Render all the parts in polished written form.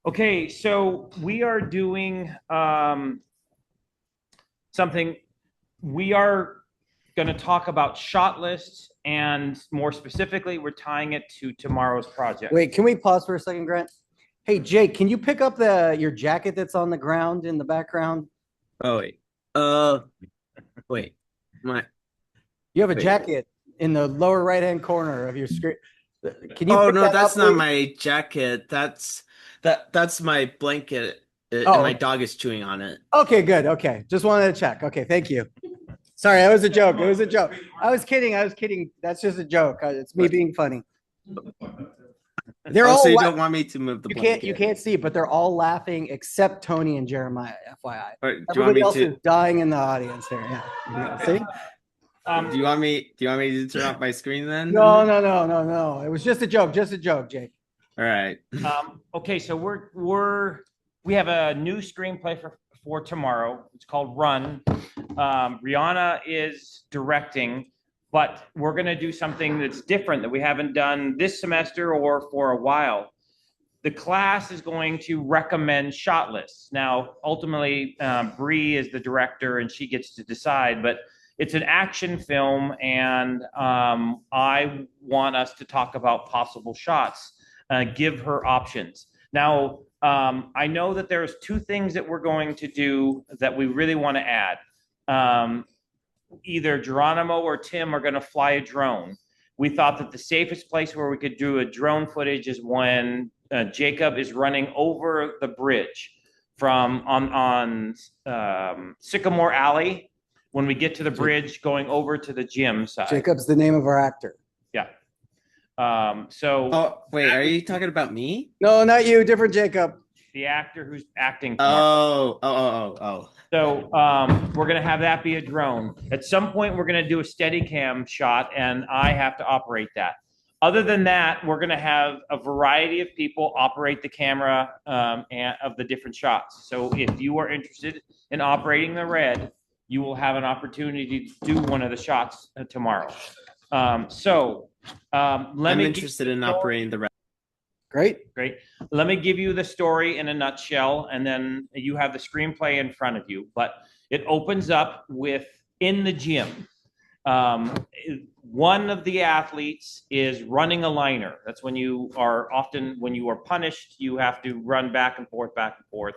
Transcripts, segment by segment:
Okay, so we are doing something. We are going to talk about shot lists, and more specifically, we're tying it to tomorrow's project. Wait, can we pause for a second, Grant? Hey, Jake, can you pick up the your jacket that's on the ground in the background? Oh wait. Uh wait. My You have a wait. jacket in the lower right-hand corner of your screen. Can you Oh pick no, that up, that's not please? my jacket. That's my blanket and my Oh, dog is chewing on it. okay, good. Okay. Just wanted to check. Okay, thank you. Sorry, that was a joke. It was a joke. I was kidding. I was kidding. That's just a joke. It's me But being funny. They're oh, so all you la- don't want me to move the you blanket. can't see, but they're all laughing except Tony and Jeremiah, FYI. Or do you want Everybody me else to is dying in the audience there. Yeah. See? do you want me to turn off my screen then? No, no, no, no, no. It was just a joke. Just a joke, Jake. All right. Okay, so we have a new screenplay for tomorrow. It's called Run. Rihanna is directing, but we're going to do something that's different that we haven't done this semester or for a while. The class is going to recommend shot lists. Now, ultimately, Bree is the director and she gets to decide, but it's an action film, and I want us to talk about possible shots, give her options. Now, I know that there's two things that we're going to do that we really want to add. Um, Either Geronimo or Tim are going to fly a drone. We thought that the safest place where we could do a drone footage is when Jacob is running over the bridge from on Sycamore Alley. When we get to the bridge, going over to the gym side. Jacob's the name of our actor. Yeah. Oh wait, are you talking about me? No, not you. Different Jacob. The actor who's acting tomorrow. Oh. So we're going to have that be a drone. At some point, we're going to do a steady cam shot, and I have to operate that. Other than that, we're going to have a variety of people operate the camera and of the different shots. So if you are interested in operating the red, you will have an opportunity to do one of the shots tomorrow. I'm interested in operating the rest. Great. Great. Let me give you the story in a nutshell, and then you have the screenplay in front of you. But it opens up with in the gym. One of the athletes is running a liner. That's when you are punished, you have to run back and forth, back and forth.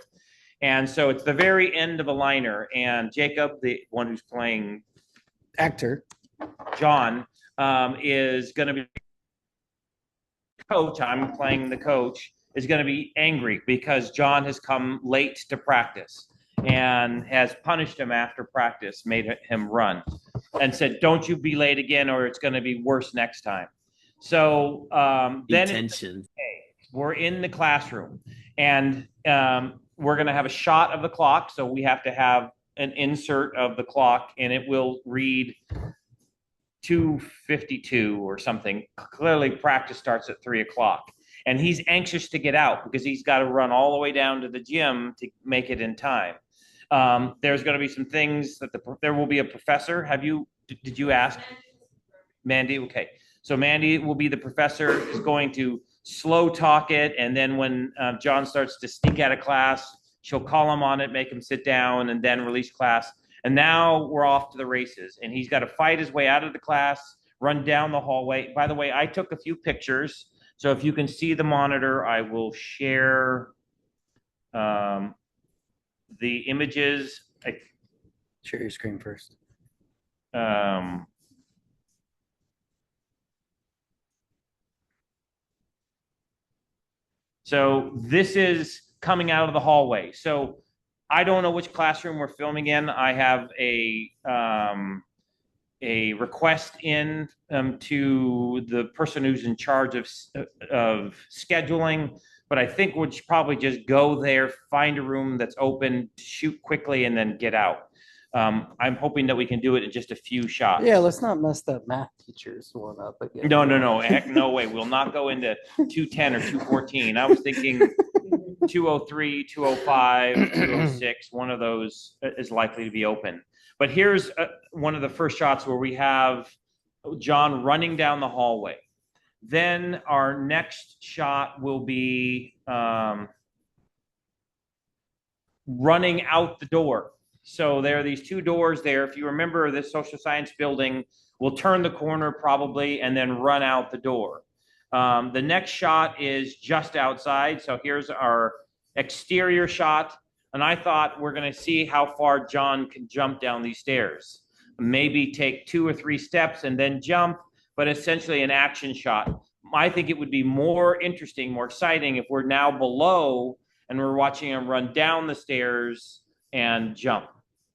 And so it's the very end of a liner. And Jacob, the one who's playing Actor. John, is going to be coach, I'm playing the coach, is going to be angry because John has come late to practice and has punished him after practice, made him run, and said, "Don't you be late again, or it's going to be worse next time." So then we're in the classroom, and we're going to have a shot of the clock. So we have to have an insert of the clock, and it will read 2:52 or something. Clearly, practice starts at 3 o'clock. And he's anxious to get out because he's got to run all the way down to the gym to make it in time. There's going to be some things that there will be a professor. Did you ask? Mandy? Okay. So Mandy will be the professor, is going to slow talk it. And then when John starts to sneak out of class, she'll call him on it, make him sit down, and then release class. And now we're off to the races. And he's got to fight his way out of the class, run down the hallway. By the way, I took a few pictures. So if you can see the monitor, I will share the images. Share your screen first. So this is coming out of the hallway. So I don't know which classroom we're filming in. I have a request in to the person who's in charge of scheduling, but I think we'll probably just go there, find a room that's open, shoot quickly, and then get out. I'm hoping that we can do it in just a few shots. Yeah, let's not mess that math teacher's one up again. No. Heck, no way. We'll not go into 210 or 214. I was thinking 203, 205, 206. One of those is likely to be open. But here's one of the first shots where we have John running down the hallway. Then our next shot will be running out the door. So there are these two doors there. If you remember, this social science building will turn the corner probably and then run out the door. The next shot is just outside. So here's our exterior shot. And I thought we're going to see how far John can jump down these stairs. Maybe take 2 or 3 steps and then jump, but essentially an action shot. I think it would be more interesting, more exciting if we're now below and we're watching him run down the stairs and jump.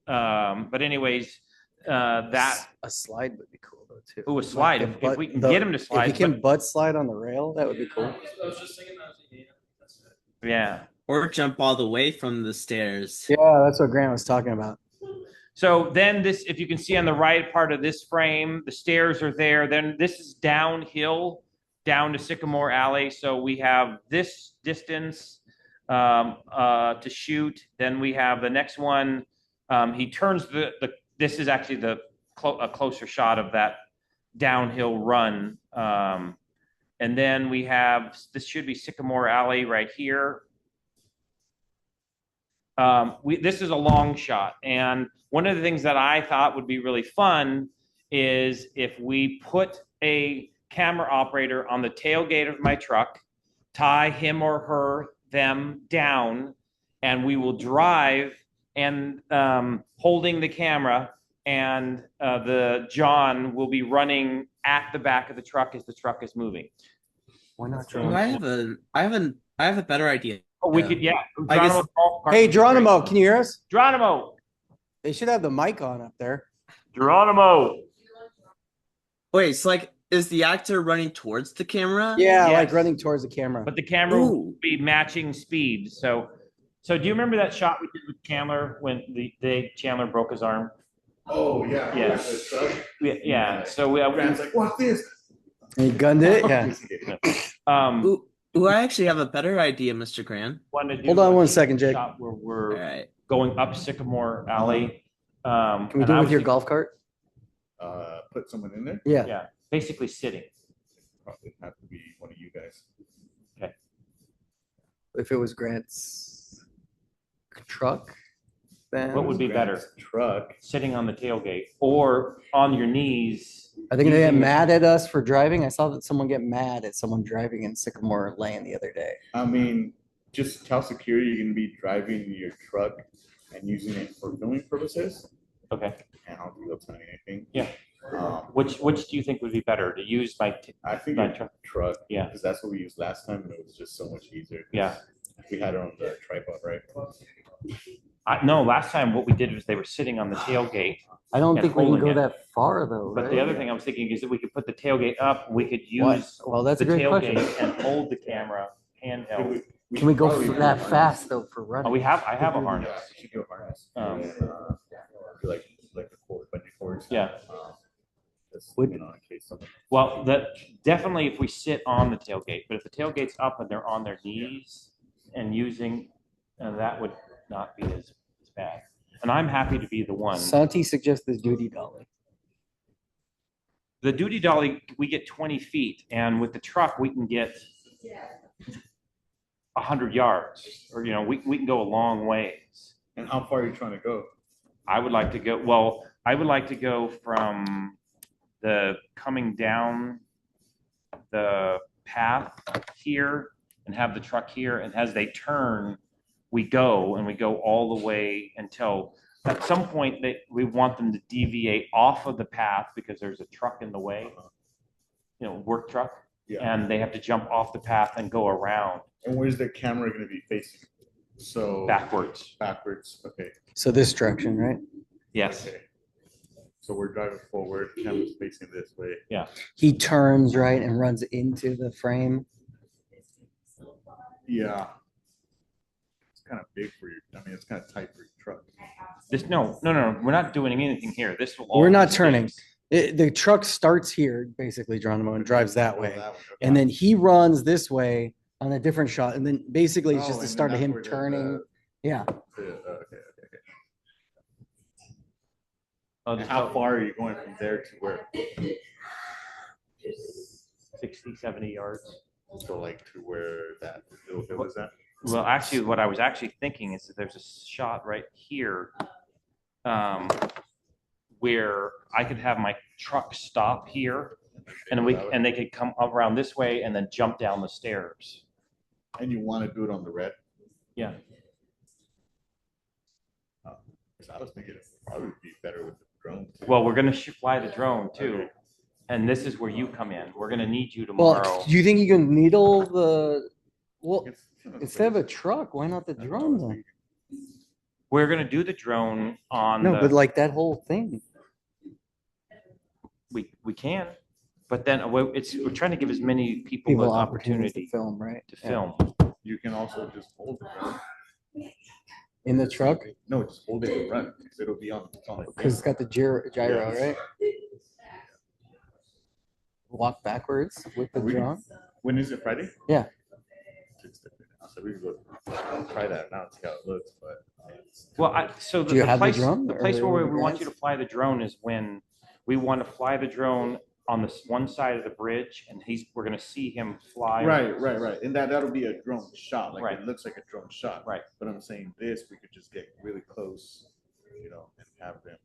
But anyways, that A slide would be cool though too. a slide. Like If we can get him to If slide, he can butt slide on the rail, that would be cool. I was just thinking that. yeah. Or jump all the way from the stairs. Yeah, that's what Grant was talking about. So then this, if you can see on the right part of this frame, the stairs are there. Then this is downhill down to Sycamore Alley. So we have this distance to shoot. Then we have the next one. He turns this is actually a closer shot of that downhill run. And then we have, this should be Sycamore Alley right here. This is a long shot. And one of the things that I thought would be really fun is if we put a camera operator on the tailgate of my truck, tie him or them down, and we will drive and holding the camera, and the John will be running at the back of the truck as the truck is moving. Why not Oh, I have a better idea. Oh, we could, yeah. I guess- Hey, Geronimo, can you hear us? Geronimo. They should have the mic on up there. Geronimo. Wait, it's like, is the actor running towards the camera? Yeah, like Yes. running towards the camera. But the camera Ooh. will be matching speed. So do you remember that shot we did with Chandler when Chandler broke his arm? Oh, yeah. Yeah. The truck. Yeah. So we Grant's like, watch this. And he gunned it? Yeah. Ooh, I actually have a better idea, Mr. Grant. wanted to do Hold on a one second, Jake. shot where All we're right. going up Sycamore Alley. Can we do it with your golf cart? Put someone in there. Yeah. Yeah, basically sitting. Probably have to be one of you guys. If it was Grant's truck, then What would be better? Grant's truck. Sitting on the tailgate or on your knees. I think they get using- mad at us for driving. I saw that someone get mad at someone driving in Sycamore Lane the other day. I mean, just tell security you're gonna be driving your truck and using it for filming purposes. Okay. And I don't think they'll tell you anything. Yeah. Um, Which do you think would be better to use I think my your truck? truck. Yeah. Because that's what we used last time, and it was just so much easier. Yeah. We had it on the tripod, right? No, last time what we did was they were sitting on the tailgate. I don't And think we can holding go it. that far though. But right? the other thing I was thinking is that we could put the tailgate up, we could What? use Well, that's the a great question. tailgate and hold the camera handheld. Can we go probably that do a fast harness. though for running? Oh, I have a Yeah, harness. we should do a harness. Um, Like the cord, bungee cords. Yeah. Just, Would- in case something. Well, definitely if we sit on the tailgate, but if the tailgate's up and they're on their knees and using, that would not be as bad. And I'm happy to be the one. Santi suggests the duty dolly. The duty dolly, we get 20 feet, and with the truck, we can get 100 yards, or, we can go a long ways. And how far are you trying to go? I would like to go from the coming down the path here and have the truck here, and as they turn, we go all the way until at some point we want them to deviate off of the path because there's a truck in the way, work truck, Yeah. and they have to jump off the path and go around And where's the camera gonna be facing? So. backwards. Backwards, okay. So this direction, right? Yes. Okay. So we're driving forward, camera's facing this way. He turns right and runs into the frame. Yeah. It's kind of big for your, it's kind of tight for your truck. No, we're not doing anything here. This will all. We're be not turning. fixed. The truck starts here, basically, Geronimo, and drives that Oh, way. okay. And then he runs this way on a different shot. And then basically it's Oh, just the and then start of that's him where the- turning. Yeah. Okay. Oh, And how far are you going from there to where? 60, 70 yards. So like to where that little hill is at? Well, actually, what I was actually thinking is that there's a shot right here, where I could have my truck stop here, and they could come around this way and then jump down the stairs. And you want to do it on the red? Yeah. So I was thinking it probably would be better with the drone. too. Well, we're gonna fly the drone too, and this is where you come in. We're gonna need you Well, tomorrow. do you think you can needle the, well, It's- instead of a truck, why not the That's what I drone was though? thinking. We're gonna do the drone on No, but the, like that whole thing. we can, but then we're trying to give as many people the People opportunities to opportunity film, right? to Yeah. film. You can also just hold the drone. In the truck, No, just hold it and run. 'Cause it'll be on. It's on a because it's got the gyro, right? Walk backwards with the We- drone. When is it, Friday? Yeah. So we can go try that now and see how it looks, but. Well, so Do you have the place, drone, the or place where the we want you to grants? fly the drone is when we want to fly the drone on this one side of the bridge, and we're gonna see him fly. Right. And that'll be a drone shot, like Right. it looks like a drone shot. Right. But I'm saying this, we could just get really close, and have them,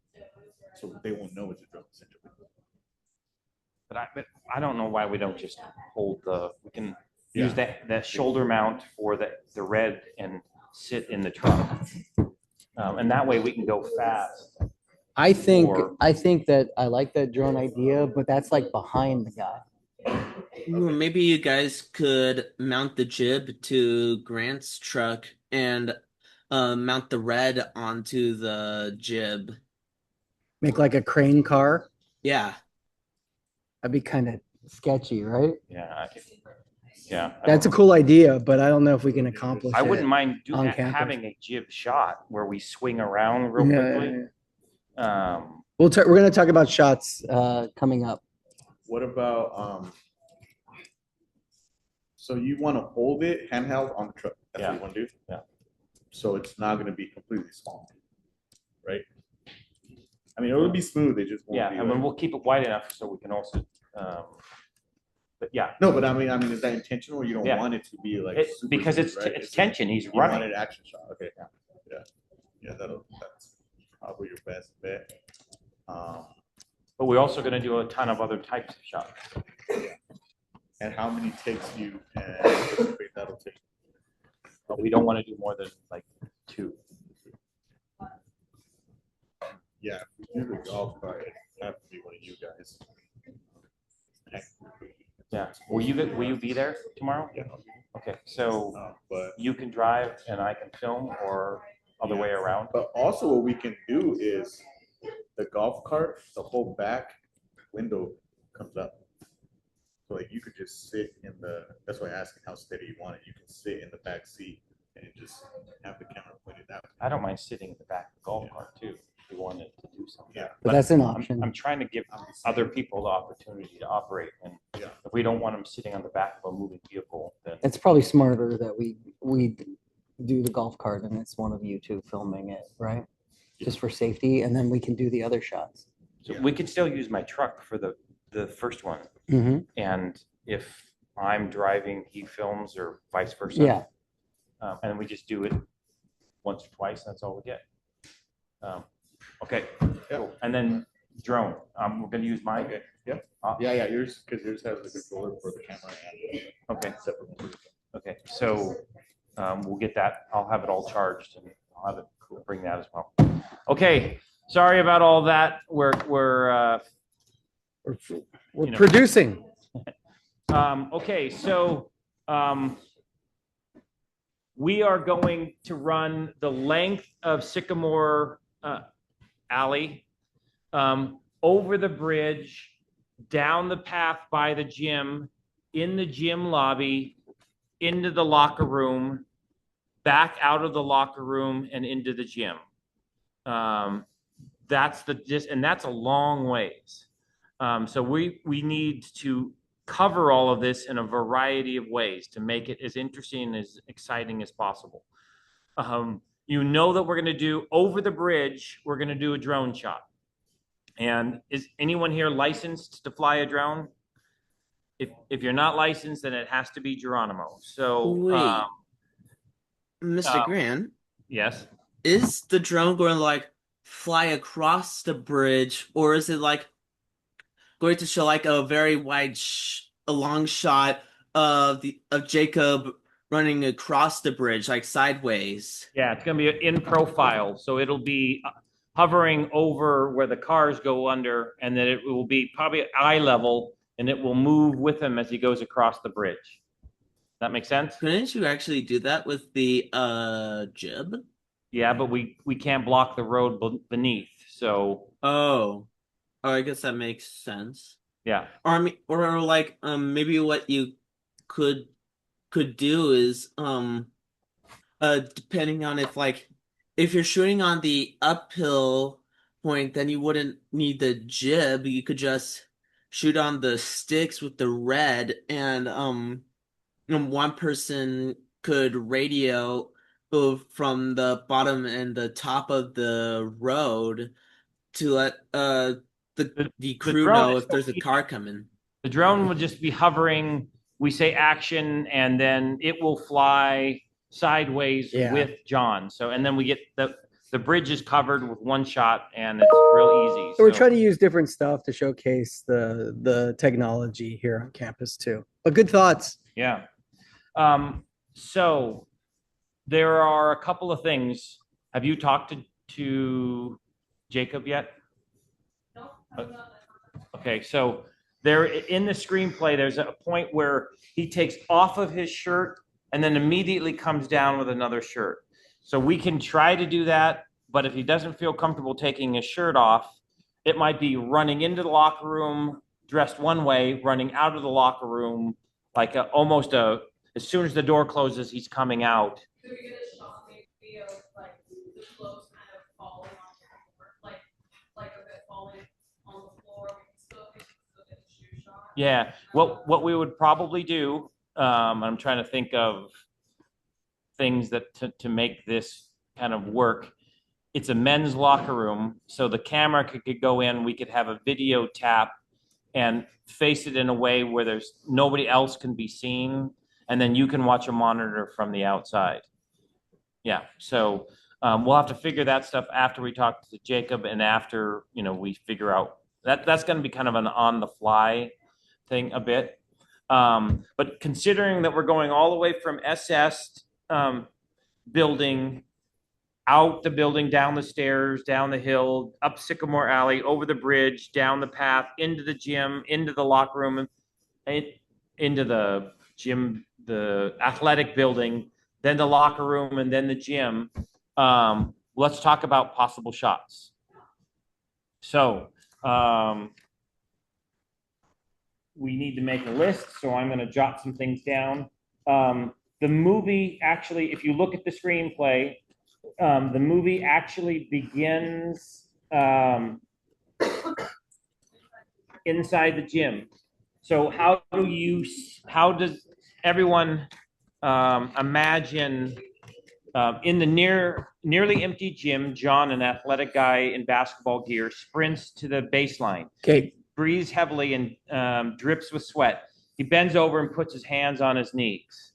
so they won't know it's a drone essentially. But I don't know why we don't just we can use Yeah. the shoulder mount for the red and sit in the truck. And that way we can go fast. I think, Or- I think that I like that drone idea, but that's like behind the guy. Ooh, maybe you guys could mount the jib to Grant's truck and mount the red onto the jib. Make like a crane car. Yeah. That'd be kind of sketchy, right? Yeah, yeah. That's a cool idea, but I don't know if we can accomplish I it. wouldn't mind on campus. having a jib shot where we swing around real Yeah, quickly. yeah, yeah. Um, We're gonna talk about shots coming up. What about, so you want to hold it handheld on the truck? That's what Yeah. you want to do? Yeah. So it's not going to be completely small, right? I mean, it'll be smooth, it just won't yeah, be. I mean, like- we'll keep it wide enough so we can also, but yeah. No, but I mean, is that intentional or you don't Yeah. want it to be like? It's super because smooth, it's right? it's tension. He's You want running. an action shot, okay, yeah, that's probably your best bet. But we're also gonna do a ton of other types of shots. And how many takes do you anticipate that'll take? But we don't want to do more than like 2. Yeah, if we do the golf cart, it have to be one of you guys. Yeah. Will you be there tomorrow? Yeah, Okay, so but you can drive and I can film, or other way around. But also what we can do is the golf cart, the whole back window comes up. So like you could just sit in that's why I asked how steady you want it. You can sit in the back seat and just have the camera pointed out. I don't mind sitting in the back of the golf cart too, if you wanted to do something. Yeah. But that's an I'm option. trying to give other people the opportunity to operate, and Yeah. if we don't want them sitting on the back of a moving vehicle, then It's probably smarter that we do the golf cart and it's one of you two filming it, right? Just for safety, and then we can do the other shots. so we could still use my truck for the first one. Mm-hmm. And if I'm driving, he films, or vice versa. Yeah. And we just do it once or twice, that's all we get. Okay, Yeah. cool. And then drone, we're gonna use mine. Okay, yeah. Uh, Yeah, yours, because yours has the controller for the camera and Okay, separate one. okay, so, we'll get that, I'll have it all charged, and I'll have it, bring that as well. Okay, sorry about all that, we're, We're You know. producing. okay, so, we are going to run the length of Sycamore Alley, over the bridge, down the path by the gym, in the gym lobby, into the locker room, back out of the locker room and into the gym. That's that's a long ways. So we need to cover all of this in a variety of ways to make it as interesting and as exciting as possible. You know that we're going to do over the bridge, we're going to do a drone shot. And is anyone here licensed to fly a drone? If you're not licensed, then it has to be Geronimo. So Wait. Mr. Oh. Grant, Yes. is the drone going to like fly across the bridge, or is it like going to show like a very a long shot of Jacob running across the bridge, like sideways? Yeah, it's gonna be in profile, so it'll be hovering over where the cars go under, and then it will be probably at eye level, and it will move with him as he goes across the bridge. That make sense? Couldn't you actually do that with the jib? Yeah, but we can't block the road beneath, so Oh, oh, I guess that makes sense. yeah. Or I mean, or like maybe what you could could do is depending on if you're shooting on the uphill point, then you wouldn't need the jib. You could just shoot on the sticks with the red, and one person could radio from the bottom and the top of the road to let the The crew drone know is if there's a car coming. the drone will just be hovering. We say action, and then it will fly sideways Yeah. with John. So, and then we get the bridge is covered with one shot, and it's real easy. So we're So, trying to use different stuff to showcase the technology here on campus too. But good thoughts. yeah. So there are a couple of things. Have you talked to Jacob yet? No, Okay, so there in the screenplay, there's a point where he takes off of his shirt and then immediately comes down with another shirt. So we can try to do that, but if he doesn't feel comfortable taking his shirt off, it might be running into the locker room dressed one way, running out of the locker room like as soon as the door closes, he's coming out. could we get a shot maybe of like the clothes kind of falling on the floor, like a bit falling on the floor? We can still get a shoe shot. Yeah, what we would probably do, I'm trying to think of things that to make this kind of work. It's a men's locker room, so the camera could go in, we could have a video tap and face it in a way where there's nobody else can be seen, and then you can watch a monitor from the outside. Yeah, so we'll have to figure that stuff after we talk to Jacob and after, we figure out that's going to be kind of an on the fly thing a bit. But considering that we're going all the way from SS building out the building, down the stairs, down the hill, up Sycamore Alley, over the bridge, down the path, into the gym, into the locker room, into the gym, the athletic building, then the locker room, and then the gym. Let's talk about possible shots. So we need to make a list, so I'm going to jot some things down. The movie, actually, if you look at the screenplay, the movie actually begins inside the gym. So how does everyone imagine in the nearly empty gym, John, an athletic guy in basketball gear, sprints to the baseline. Okay. Breathes heavily and drips with sweat. He bends over and puts his hands on his knees.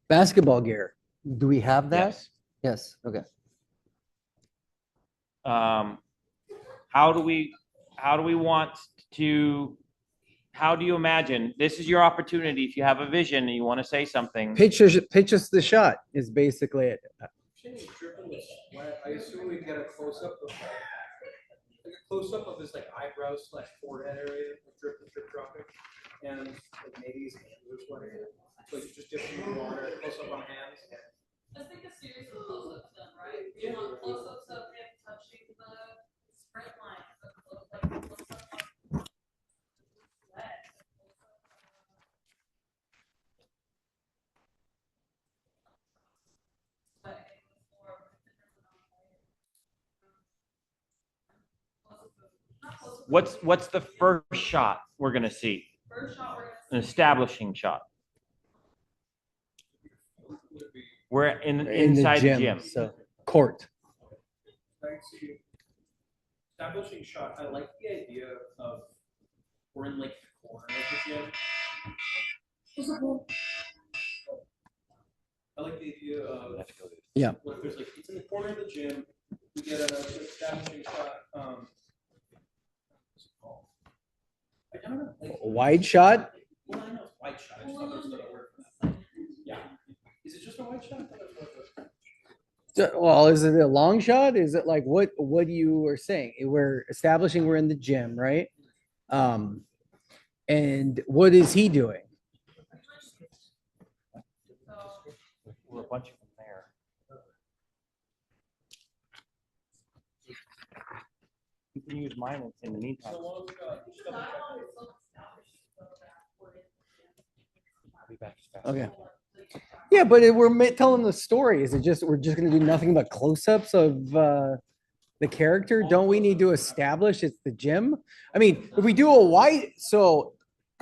Basketball gear. Do we have that? Yes. Yes. Okay. How do you imagine, this is your opportunity, if you have a vision and you want to say something. Pitch us the shot is basically it. I assume we get a close up of his like eyebrows / forehead area of drip dropping, and like maybe his hands are sweating. So you just dip him in water, close up on hands. Let's think a series of close-ups then, right? You want close-ups of him touching the sprint line, like close-up of legs. What's the first shot we're going to see? First shot, we're gonna An establishing shot. We're inside the gym. So court. Establishing shot. I like the idea of we're in like the corner of the gym. I like the idea of Yeah. Where if there's like, it's in the corner of the gym, we get an establishing shot, what's it called? I don't know. Like, A wide shot? well, I know it's wide shot, I just thought there was another word for that. Yeah. Is it just a wide shot? I thought it was like Well, is it a long shot? Is it like what you were saying? We're establishing we're in the gym, right? And what is he doing? We're a bunch of them there. You can use mine in the meantime. so long, I'll be back as fast. Okay. Yeah, but telling the story. Is it just we're just gonna do nothing but close-ups of the character? Don't we need to establish it's the gym? I mean, if we do a wide, so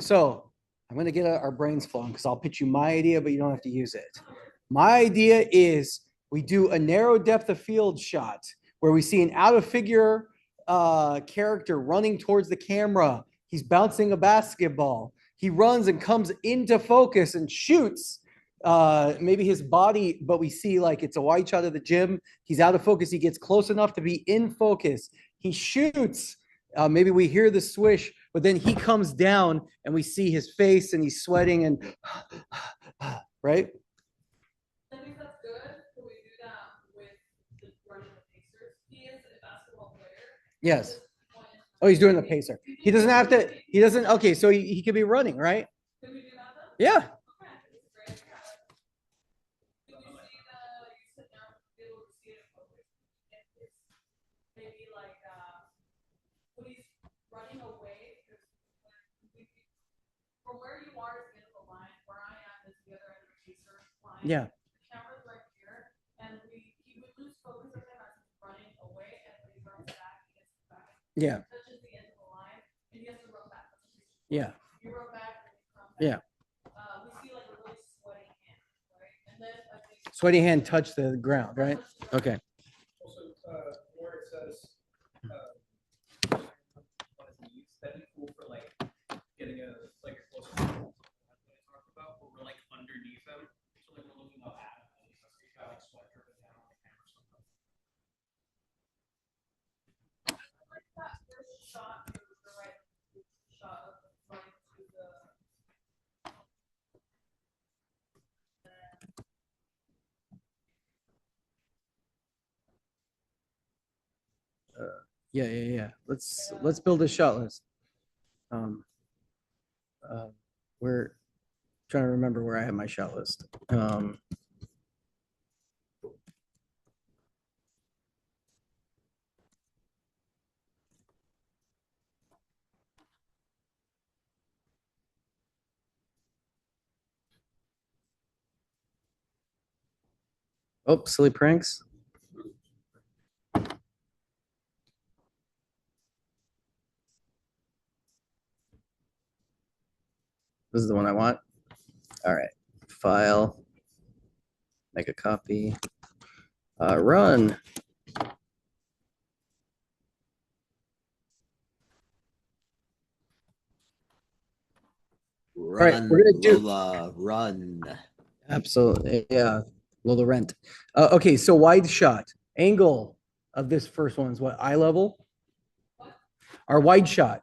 I'm gonna get our brains flowing because I'll pitch you my idea, but you don't have to use it. My idea is we do a narrow depth of field shot where we see an out of figure character running towards the camera. He's bouncing a basketball. He runs and comes into focus and shoots. Maybe his body, but we see like it's a wide shot of the gym. He's out of focus. He gets close enough to be in focus. He shoots. Maybe we hear the swish, but then he comes down and we see his face and he's sweating and right? I think that's good. Can we do that with the running the Pacers? He is a basketball player. Yes. Oh, he's doing the pacer. He doesn't have to, he doesn't, okay, so he could be running, right? Can we do that then? Yeah. Okay, great. Can you see you sit down, be able to see it in focus? And it's maybe like, when he's running away, because from where you are is the end of the line, where I am is the other end of the Pacer line. Yeah. The camera's right here, and he would lose focus of him as he's running away, and when he runs back, he gets back. Yeah. Touches the end of the line, and he has to run back. Yeah. You run back, and you come back. Yeah. We see like a really sweaty hand, right? And then I think. Sweaty hand touched the ground, right? Okay. also, where it says, that'd be cool for like getting a closer. About, but we're like underneath him, so like we're looking up at him, and he's got like sweat dripping down on the camera or something. Like that first shot, it was the right shot of running to the. Yeah. Let's build a shot list. We're trying to remember where I have my shot list. Oh, silly pranks. This is the one I want. All right, file, make a copy, run. right, Run, we're gonna do- Lola, run. Absolutely, yeah, Lola Rent. Okay, so wide shot, angle of this first one is what, eye level? Our wide shot,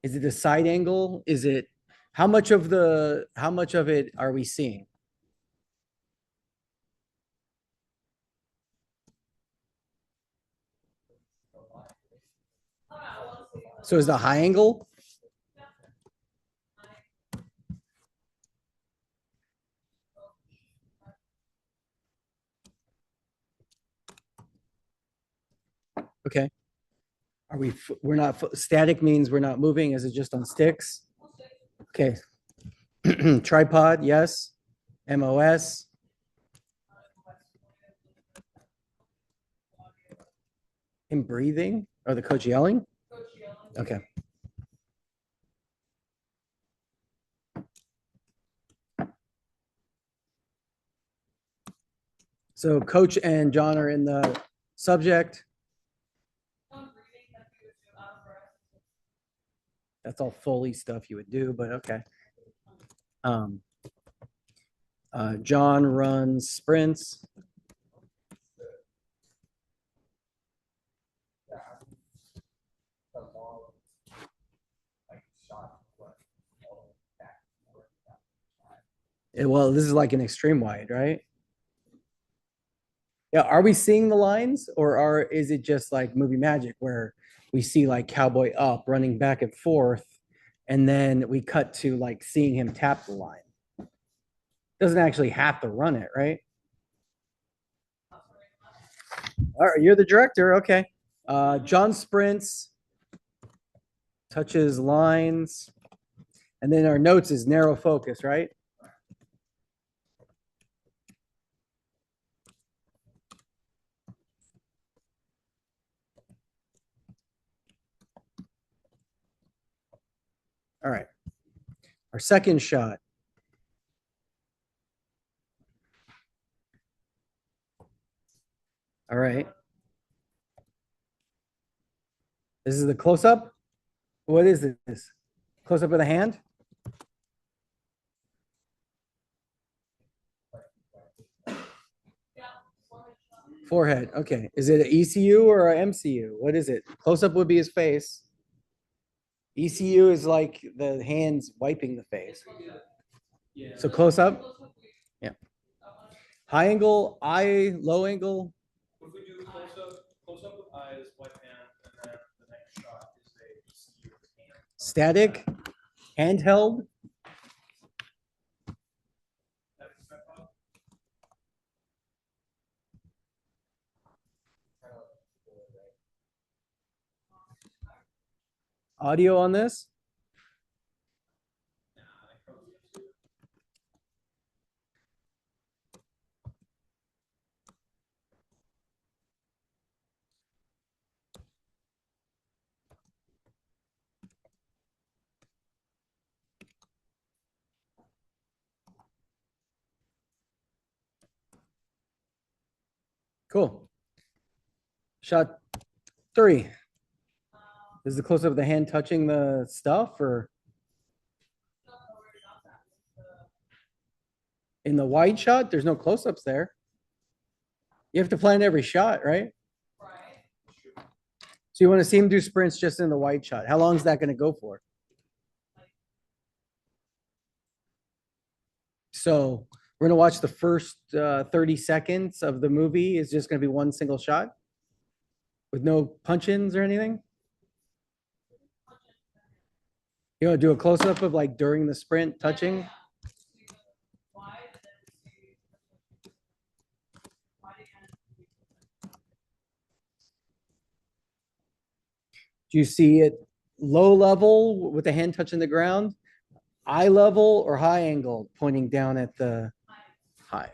is it a side angle? Is it, how much of it are we seeing? So is the high angle? Okay. Are we're not, static means we're not moving. Is it just on sticks? Okay. Tripod, yes. MOS. Him breathing or the coach yelling? Okay. So coach and John are in the subject. That's all Foley stuff you would do, but okay. John runs sprints. Well, this is like an extreme wide, right? Yeah, are we seeing the lines or is it just like movie magic where we see like Cowboy up running back and forth and then we cut to like seeing him tap the line? Doesn't actually have to run it, right? All right, you're the director. Okay. John sprints, touches lines, and then our notes is narrow focus, right? All right. Our second shot. All right. This is the close up. What is this? Close up of the hand? Forehead. Okay. Is it an ECU or an MCU? What is it? Close up would be his face. ECU is like the hands wiping the face. Yeah. So close up. Yeah. High angle, eye, low angle. If we do close up with eyes, white hand, and then the next shot is a ECU with hand. Static, handheld. Audio on this. Cool. Shot 3. Is the close up of the hand touching the stuff or in the wide shot? There's no close ups there. You have to plan every shot, right? So you want to see him do sprints just in the wide shot. How long is that going to go for? So we're going to watch the first 30 seconds of the movie. Is just going to be one single shot with no punch-ins or anything? You want to do a close-up of like during the sprint touching? Do you see it low level with the hand touching the ground, eye level, or high angle pointing down at the high?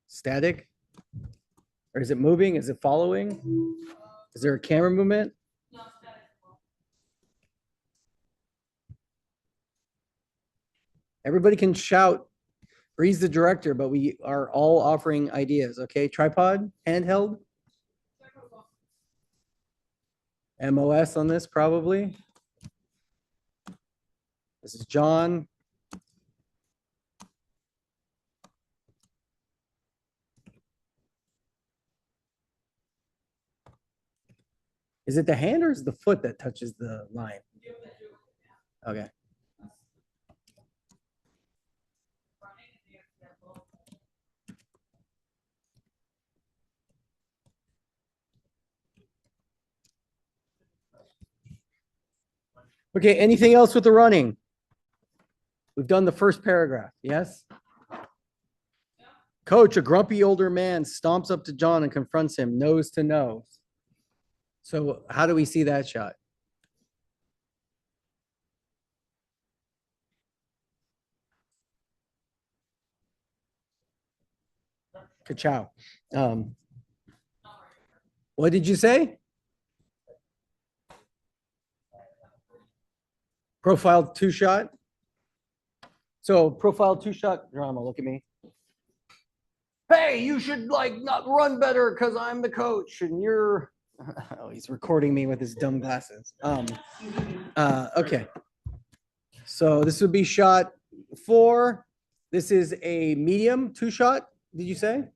Static? Or is it moving? Is it following? Is there a camera movement? Everybody can shout. Bree's the director, but we are all offering ideas. Okay, tripod, handheld. MOS on this probably. This is John. Is it the hand or is it the foot that touches the line? Okay. Okay, anything else with the running? We've done the first paragraph, yes? Coach, a grumpy older man stomps up to John and confronts him nose to nose. So how do we see that shot? Ka-chow. What did you say? Profile 2-shot. So profile 2-shot drama, look at me. Hey, you should like not run better because I'm the coach and you're, oh, he's recording me with his dumb glasses. Okay. So this would be shot 4. This is a medium 2-shot, did you say?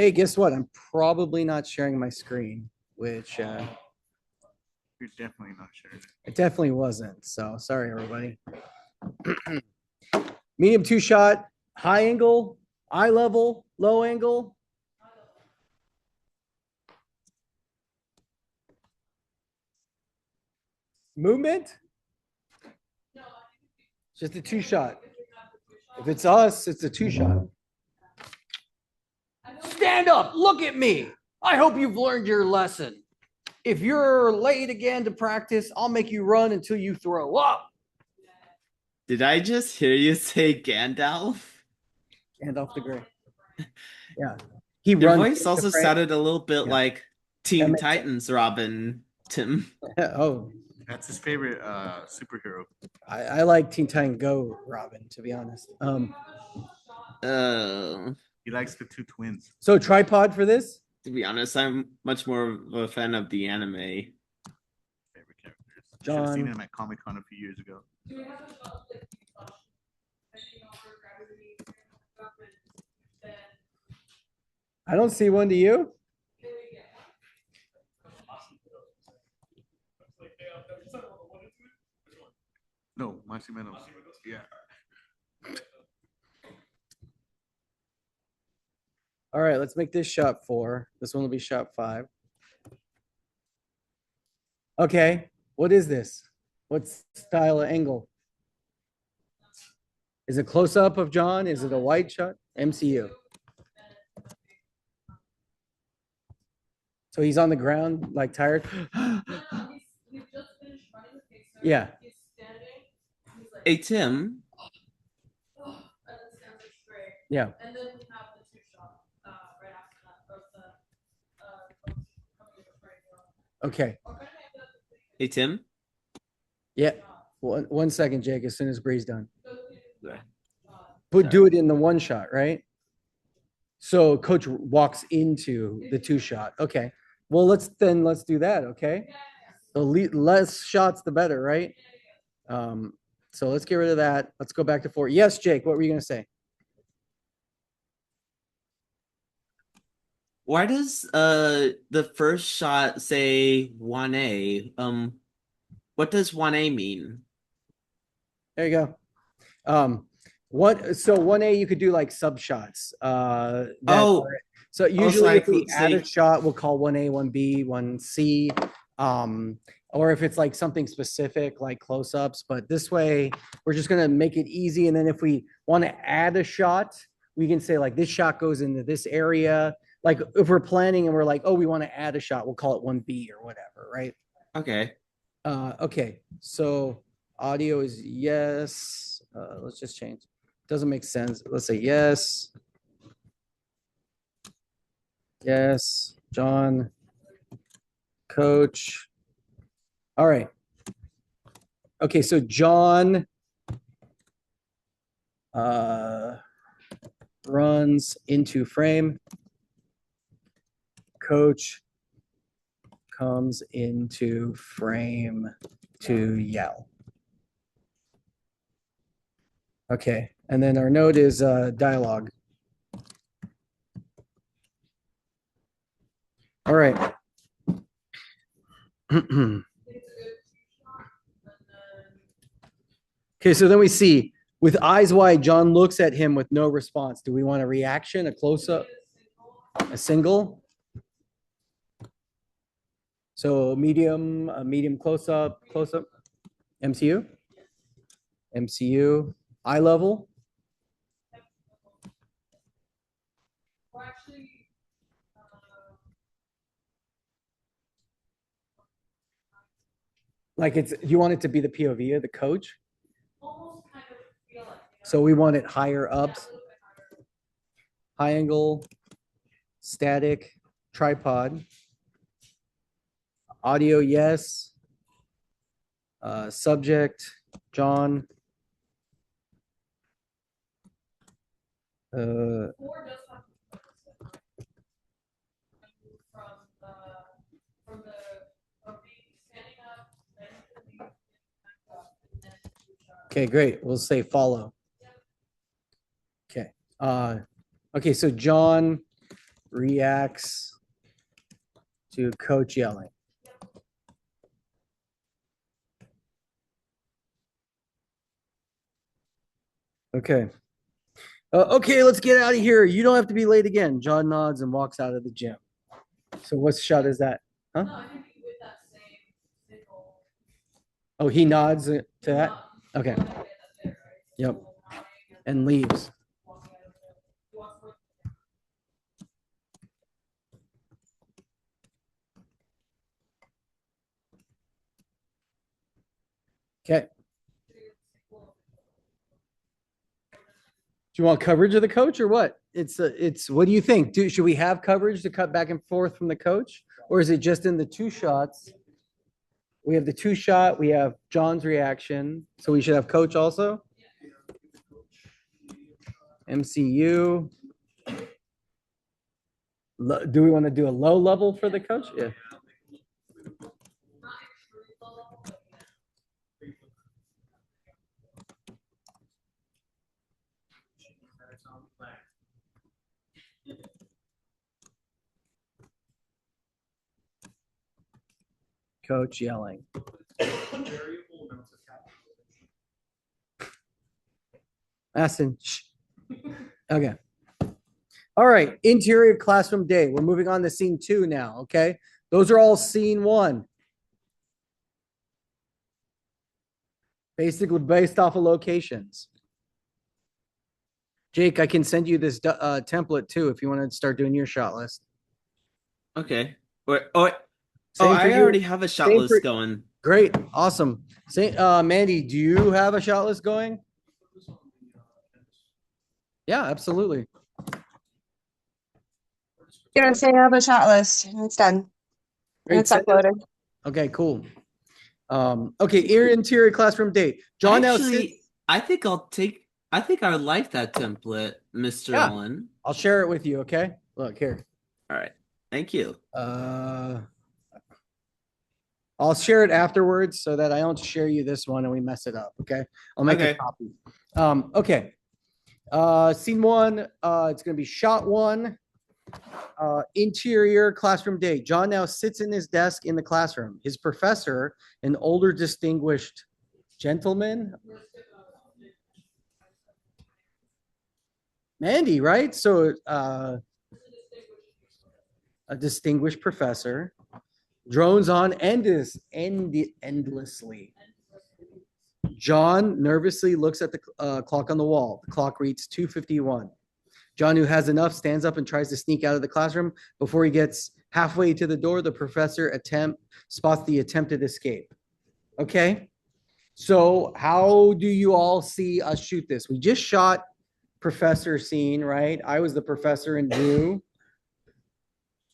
Hey, guess what? I'm probably not sharing my screen, which You're definitely not sure. it definitely wasn't. So sorry, everybody. Medium two shot, high angle, eye level, low angle. Movement? Just a two shot. If it's us, it's a two shot. Stand up, look at me. I hope you've learned your lesson. If you're late again to practice, I'll make you run until you throw up. Did I just hear you say Gandalf? Gandalf the Grey. Yeah. He Your runs. voice into also frame. sounded a little bit Yeah. like Teen makes sense. Titans Robin, Tim. Oh, That's his favorite superhero. I like Teen Titan Go Robin, to be honest. He likes the two twins. So tripod for this? To be honest, I'm much more of a fan of the anime. Favorite characters. Should have seen John. him at Comic Con a few years ago. Do we have a shot of like bending over, gravity, stuff, and then I don't see one to you. here we get No, Marcy Meadows. Yeah. All right, let's make this shot 4. This one will be shot 5. Okay, what is this? What style of angle? Is it close up of John? Is it a wide shot? MCU. So he's on the ground, like tired. he's just finished running the pacer. Yeah. He's standing. He's like, Hey Tim, and then stands up straight. Yeah. And then we have the two shot right after that of the coach coming in the frame. Okay. Or can I have the hey Tim. Yeah. One second, Jake. As soon as Bree's done, Sorry. do it in the one shot, right? So coach walks into the two shot. Okay. Well, let's do that. Okay. The less shots, the better, right? So let's get rid of that. Let's go back to 4. Yes, Jake. What were you gonna say? Why does the first shot say 1A? What does 1A mean? There you go. So 1A you could do like sub shots. So usually if we add a shot, we'll call 1A, 1B, 1C. Or if it's like something specific like close-ups, but this way we're just gonna make it easy. And then if we want to add a shot, we can say like this shot goes into this area. Like if we're planning and we're like, oh, we want to add a shot, we'll call it 1B or whatever, right? Okay. Okay, so audio is yes. Let's just change. Doesn't make sense. Let's say yes. Yes, John, coach. All right. Okay, so John runs into frame. Coach comes into frame to yell. Okay, and then our note is dialogue. All right. Okay, so then we see with eyes wide, John looks at him with no response. Do we want a reaction, a close-up, a single? So medium, a medium close-up, MCU? MCU, eye level? Or actually, Like you want it to be the POV of the coach? almost kind of feel like. So we want it higher up, high angle, static, tripod. Audio, yes. Subject, John. Four does have from being standing up, then to the back up, and then to shot. Okay, great. We'll say follow. Okay. Okay, so John reacts to coach yelling. Okay. Okay, let's get out of here. You don't have to be late again. John nods and walks out of the gym. So what shot is that? Huh? No, I think with that same signal. Oh, he nods to that? Okay. Go ahead and get that there, right? Yep. So nodding And leaves. walking out of the- he walks towards Okay. the signal. Do you want coverage of the coach or what? It's what do you think? Should we have coverage to cut back and forth from the coach? Or is it just in the two shots? We have the two shot, we have John's reaction. So we should have coach also? MCU. Do we want to do a low level for the coach? Yeah. Not true level, but yeah. Coach yelling. Variable amounts of capitalization. Aston. Shh. Okay. All right. Interior classroom day. We're moving on to scene 2 now. Okay. Those are all scene 1. Basically based off of locations. Jake, I can send you this template too if you want to start doing your shot list. Okay. Oh, Same for I you. already have a shot Same list for- going. Great. Awesome. Say, Mandy, do you have a shot list going? Yeah, absolutely. Yes, I have a shot list and it's done. And Great. it's Send it- uploaded. Okay, cool. Okay, interior classroom day. John now Actually, sits. I think I would like that template, Mr. Yeah. Allen. I'll share it with you, okay? Look here. All right. Thank you. I'll share it afterwards so that I don't share you this one and we mess it up, okay? I'll make a Okay. copy. Okay. Scene 1, it's gonna be shot 1. Interior classroom day. John now sits in his desk in the classroom. His professor, an older distinguished gentleman. Mandy, right? So a distinguished professor drones on endlessly. John nervously looks at the clock on the wall. The clock reads 2:51. John, who has enough, stands up and tries to sneak out of the classroom. Before he gets halfway to the door, the professor spots the attempted escape. Okay, so how do you all see us shoot this? We just shot professor scene, right? I was the professor in blue.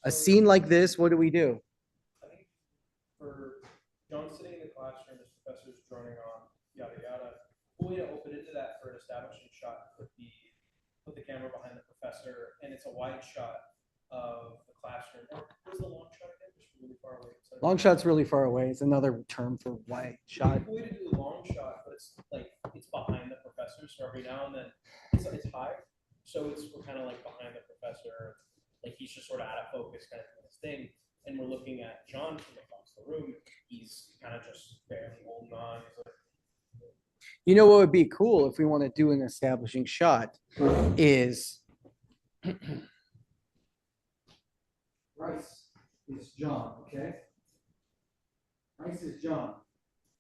A scene like this, what do we do? I think for John sitting in the classroom, his professor's droning on, yada yada. Cool way to open into that for an establishing shot would be put the camera behind the professor, and it's a wide shot of the classroom. Or what's the long shot again? Just really far away. So Long shot's really far away. It's another term for wide shot. a way to do a long shot, but it's like it's behind the professor. So every now and then it's high, so we're kind of like behind the professor, like he's just sort of out of focus, kind of doing his thing. And we're looking at John from across the room. He's kind of just barely holding on. He's like, You know what would be cool if we want to do an establishing shot is Bryce is John, okay? Bryce is John.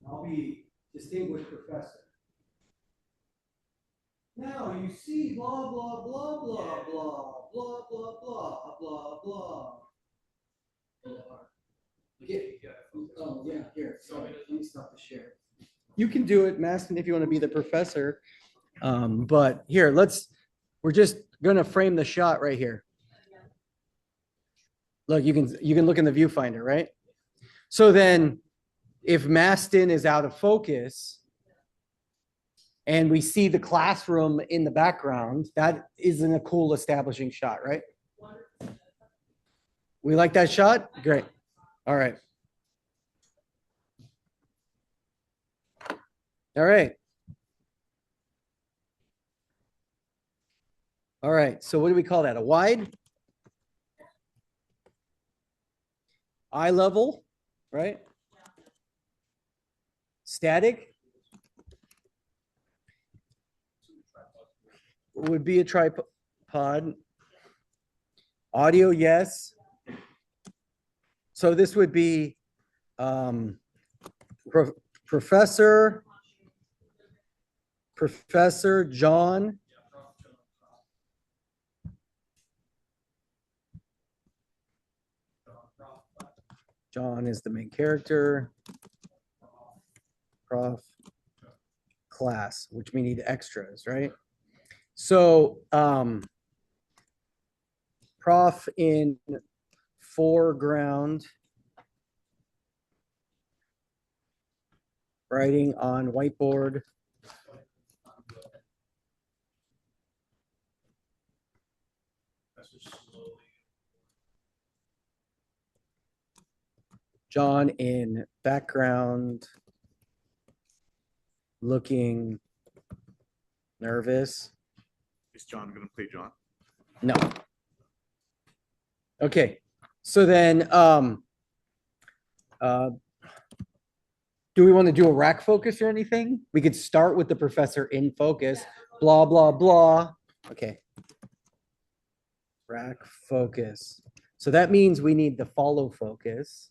I'll be distinguished professor. Now you see blah blah blah blah blah blah blah blah blah blah. Oh yeah, here. Sorry, let me stop the share. You can do it, Maston, if you want to be the professor. But here, we're just gonna frame the shot right here. Look, you can look in the viewfinder, right? So then if Maston is out of focus and we see the classroom in the background, that isn't a cool establishing shot, right? We like that shot? Great. All right. All right. All right. So what do we call that? A wide? eye level, right? Static would be a tripod. Audio, yes. So this would be Professor John. John is the main character. Prof class, which we need extras, right? So prof in foreground, writing on whiteboard. John in background, looking nervous. Is John gonna play John? No. Okay, so then do we want to do a rack focus or anything? We could start with the professor in focus, blah, blah, blah. Okay. Rack focus. So that means we need the follow focus.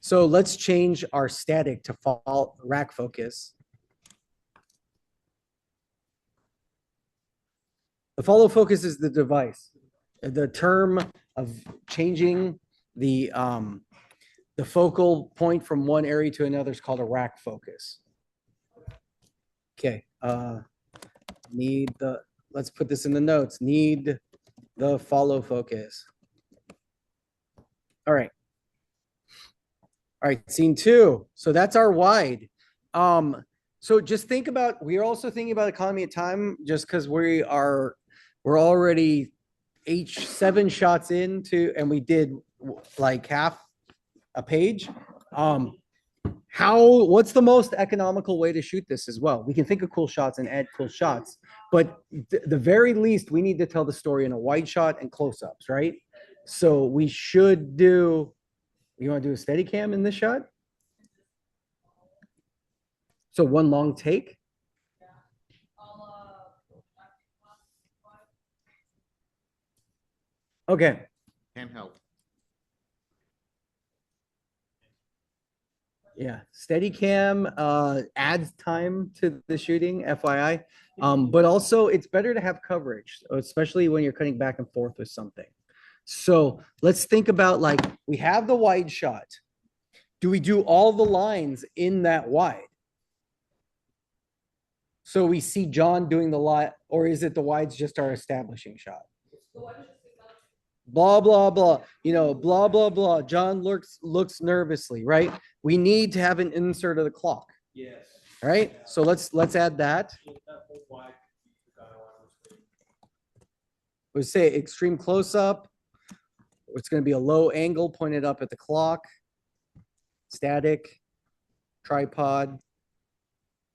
So let's change our static to fall rack focus. The follow focus is the device. The term of changing the focal point from one area to another is called a rack focus. Okay, let's put this in the notes. Need the follow focus. All right. All right, scene 2. So that's our wide. So just think about, we're also thinking about economy of time just because we're already 7 shots into, and we did like half a page. What's the most economical way to shoot this as well? We can think of cool shots and add cool shots, but the very least we need to tell the story in a wide shot and close-ups, right? So we should do, you want to do a steady cam in this shot? So one long take? Okay. Handheld. Yeah, steady cam adds time to the shooting, FYI. But also it's better to have coverage, especially when you're cutting back and forth with something. So let's think about, like, we have the wide shot. Do we do all the lines in that wide? So we see John doing the lot, or is it the wide's just our establishing shot? Blah, blah, blah, blah, blah, blah. John looks nervously, right? We need to have an insert of the clock. Yes. Right? So let's add that. We'll say extreme close up. It's going to be a low angle pointed up at the clock. Static, tripod,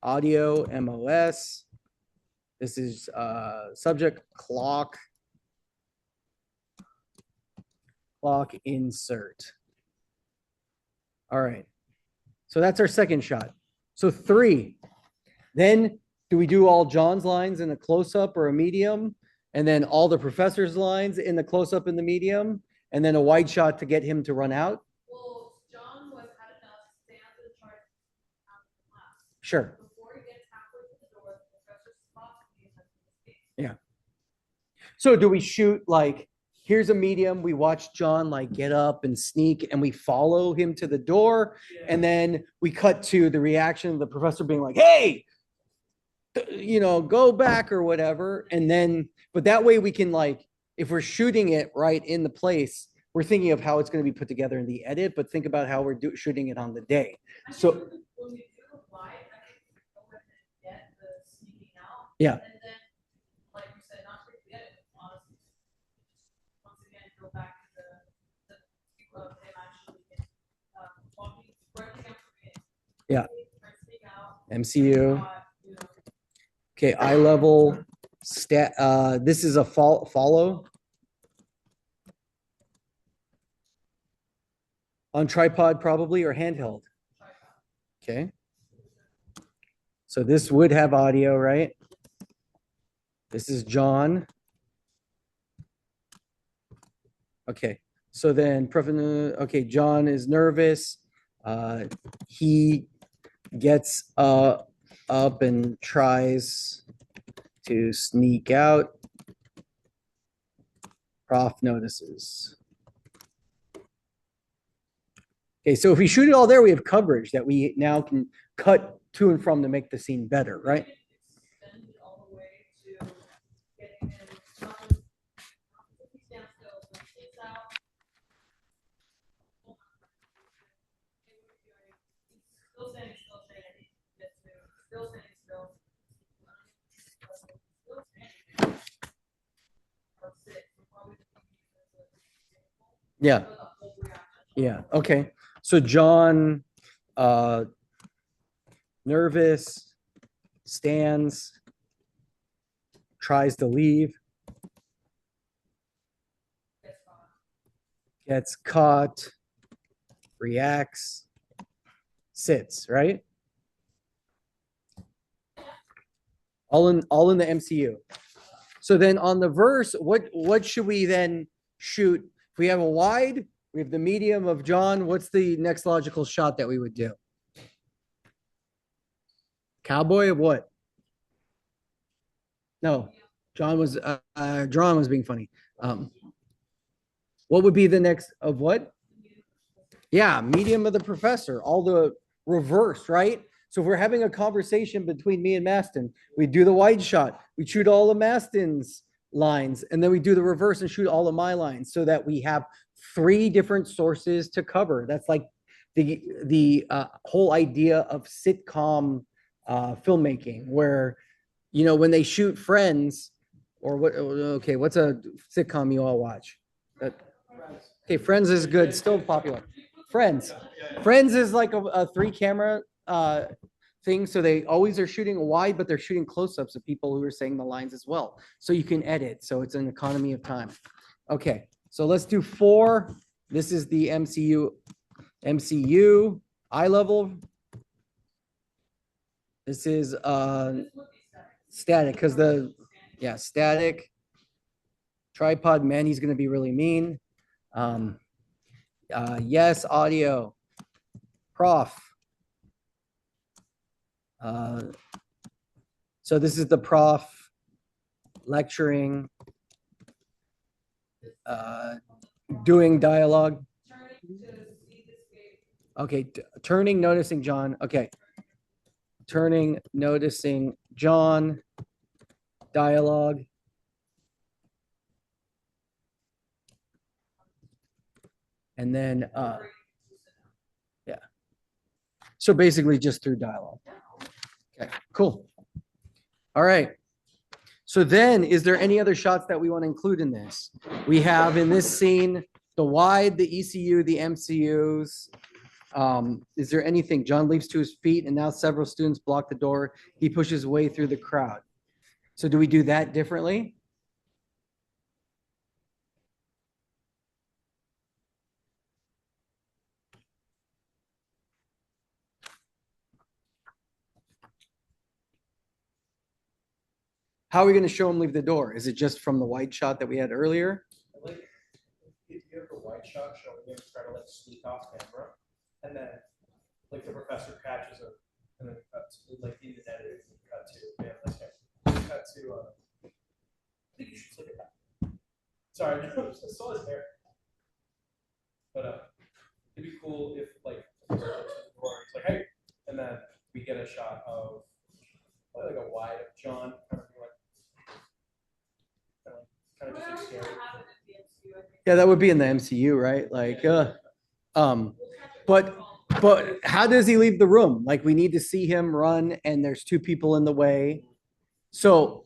audio, MOS. This is subject clock. Clock insert. All right. So that's our second shot. So 3. Then do we do all John's lines in a close-up or a medium? And then all the professor's lines in the close-up and the medium? And then a wide shot to get him to run out? Well, John had enough to stand to the chart after class. Sure. Before he gets halfway to the door, the professor stops and he has to speak. Yeah. So do we shoot like, here's a medium, we watch John like get up and sneak and we follow him to the door, and then we cut to the reaction of the professor being like, hey, go back or whatever. And then, but that way we can, like, if we're shooting it right in the place, we're thinking of how it's going to be put together in the edit, but think about how we're shooting it on the day. So when we do the wide, I think we go ahead and get the sneaking out. Yeah. And then, like you said, not to the edit, honestly, once again, go back to the of him actually walking right again from it. Yeah. Sneak out. MCU. Okay, eye level, this is a follow. On tripod probably or handheld? Okay. So this would have audio, right? This is John. Okay, so then, okay, John is nervous. He gets up and tries to sneak out. Prof notices. Okay, so if we shoot it all there, we have coverage that we now can cut to and from to make the scene better, right? Extend it all the way to getting him, if he stands still, when he sits out. Still standing still, saying I need to get to, still standing still. Still standing. Or sit, probably. Yeah. For the whole reaction. Yeah, okay. So John, nervous, stands, tries to leave, gets caught, reacts, sits, right? All in the MCU. So then on the verse, what should we then shoot? If we have a wide, we have the medium of John. What's the next logical shot that we would do? Cowboy of what? No, John was being funny. What would be the next of what? Yeah, medium of the professor, all the reverse, right? So if we're having a conversation between me and Maston, we do the wide shot, we shoot all of Maston's lines, and then we do the reverse and shoot all of my lines so that we have 3 different sources to cover. That's like the whole idea of sitcom filmmaking, where, you know, when they shoot Friends or what, okay, what's a sitcom you all watch? Okay, Friends is good, still popular. Friends is like a 3 camera thing. So they always are shooting wide, but they're shooting close-ups of people who are saying the lines as well. So you can edit. So it's an economy of time. Okay, so let's do 4. This is the MCU eye level. This is static because static. Tripod, man, he's gonna be really mean. Yes, audio. Prof. So this is the prof lecturing, doing dialogue. Okay, turning, noticing John. Okay. Turning, noticing John, dialogue. And then, yeah. So basically just through dialogue. Okay, cool. All right. So then, is there any other shots that we want to include in this? We have in this scene, the wide, the ECU, the MCUs. Is there anything? John leaps to his feet and now several students block the door. He pushes his way through the crowd. So do we do that differently? How are we going to show him leave the door? Is it just from the wide shot that we had earlier? Like, if you have the wide shot showing him try to like sneak off camera, and then like the professor catches him, and then cut to like in the edit, cut to I think you should look at that. Sorry, I just saw his hair. But it'd be cool if like he's like, hey, and then we get a shot of like a wide of John kind of just like scary. Yeah, that would be in the MCU, right? Like, but how does he leave the room? Like, we need to see him run, and there's 2 people in the way. So,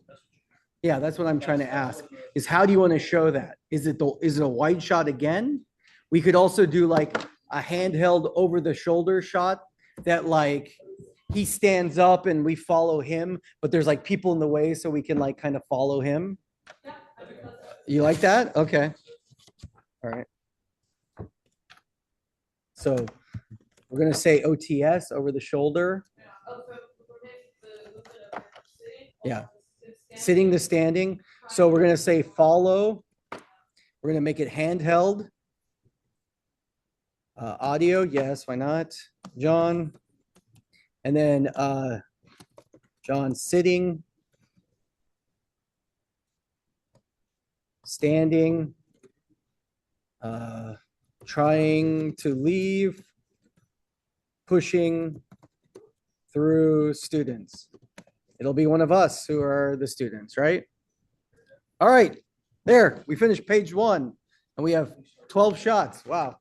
yeah, that's what I'm trying to ask. Is how do you want to show that? Is it a wide shot again? We could also do like a handheld over the shoulder shot that like he stands up and we follow him, but there's like people in the way, so we can like kind of follow him. You like that? Okay. All right. So we're gonna say OTS, over the shoulder. Yeah, oh, so we're making the movement of sitting. Yeah. Standing. Sitting to standing. So we're gonna say follow. We're gonna make it handheld. Audio, yes, why not? John. And then John sitting. Standing. Trying to leave. Pushing through students. It'll be one of us who are the students, right? All right, there, we finished page 1 and we have 12 shots. Wow.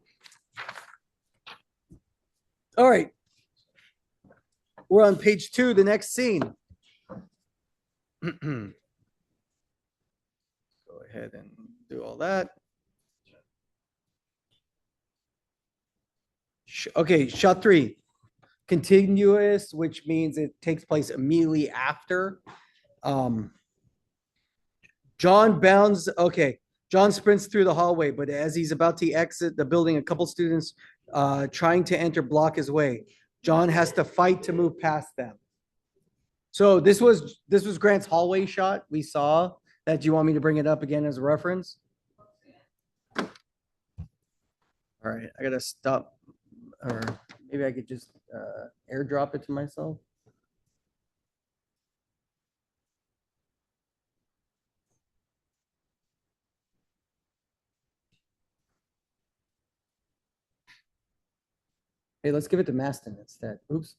All right. We're on page 2, the next scene. Go ahead and do all that. Okay, shot 3. Continuous, which means it takes place immediately after. John bounds, okay. John sprints through the hallway, but as he's about to exit the building, a couple students trying to enter block his way. John has to fight to move past them. So this was Grant's hallway shot. We saw that. Do you want me to bring it up again as a reference? All right, I gotta stop, or maybe I could just airdrop it to myself. Hey, let's give it to Maston instead. Oops.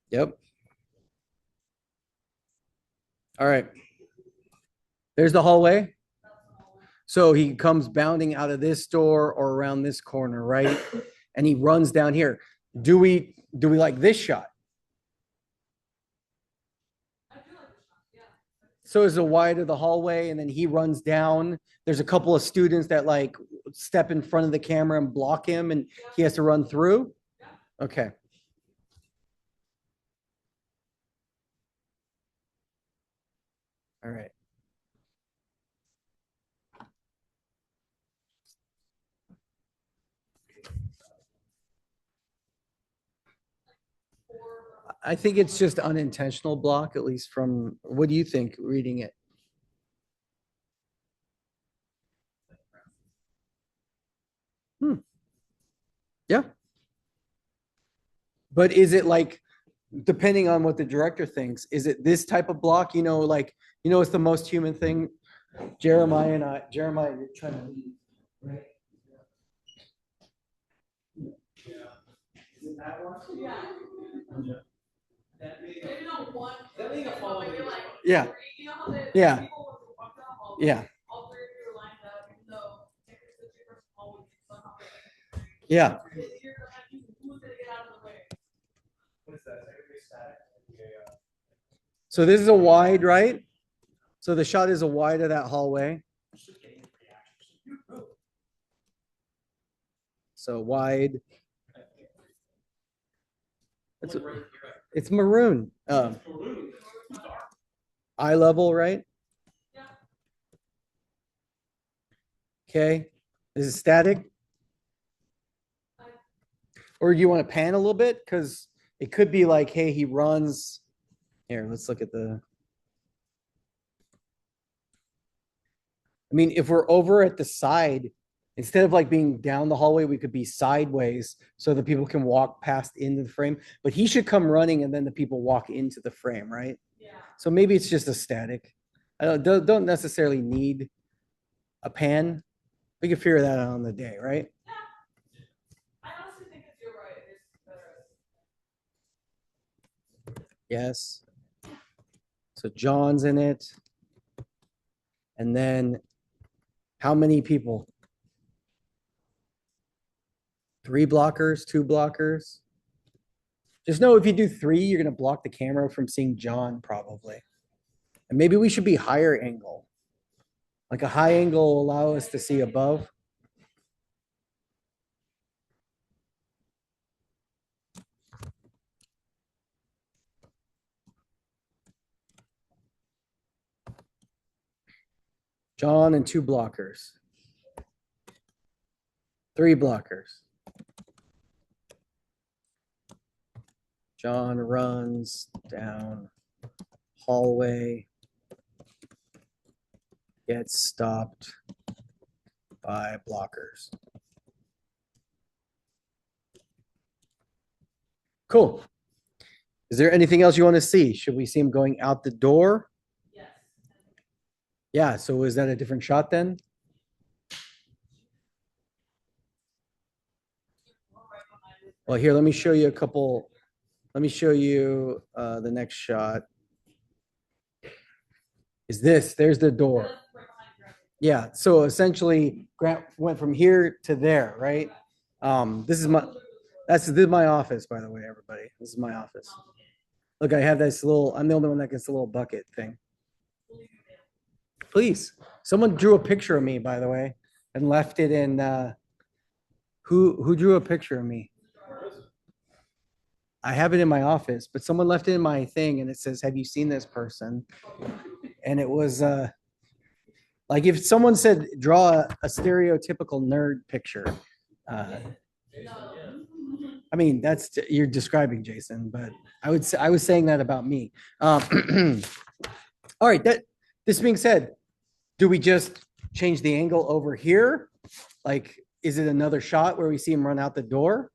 Yep. All right. There's the hallway. So he comes bounding out of this door or around this corner, right? And he runs down here. Do we like this shot? So is the wide of the hallway, and then he runs down. There's a couple of students that like step in front of the camera and block him, and he has to run through. Okay. All right. I think it's just unintentional block, at least from, what do you think reading it? Yeah. But is it like, depending on what the director thinks, is it this type of block, like, it's the most human thing? Jeremiah, you're trying to leave, right? Is it that one? Yeah. Maybe not one. That being a follow. But you're like, Yeah. you know how the Yeah. people when they walk down the hallway, Yeah. all 3 of you are lined up, even though technically it's your first hallway, somehow. Yeah. You're gonna have to, who's gonna get out of the way? What is that? Is that gonna be static? Yeah. So this is a wide, right? So the shot is a wide of that hallway. So wide. It's maroon. Eye level, right? Yeah. Okay. Is it static? Or do you want to pan a little bit? Because it could be like, hey, he runs. Here, let's look at the. I mean, if we're over at the side, instead of like being down the hallway, we could be sideways so that people can walk past into the frame. But he should come running and then the people walk into the frame, right? Yeah. So maybe it's just a static. I don't necessarily need a pan. We can figure that out on the day, right? Yeah. I honestly think if you're right, it's better. Yes. So John's in it. And then how many people? 3 blockers, 2 blockers? Just know if you do 3, you're gonna block the camera from seeing John probably. And maybe we should be higher angle. Like a high angle will allow us to see above. John and 2 blockers. 3 blockers. John runs down hallway. Gets stopped by blockers. Cool. Is there anything else you want to see? Should we see him going out the door? Yes. Yeah, so is that a different shot then? Well, here, let me show you a couple. Let me show you the next shot. Is this, there's the door. Yeah, so essentially Grant went from here to there, right? This is my office, by the way, everybody. This is my office. Look, I have this little, I'm the only one that gets a little bucket thing. Please, someone drew a picture of me, by the way, and left it in, who drew a picture of me? I have it in my office, but someone left it in my thing and it says, have you seen this person? And it was, like if someone said, draw a stereotypical nerd picture. I mean, you're describing Jason, but I was saying that about me. All right, this being said, do we just change the angle over here? Like, is it another shot where we see him run out the door?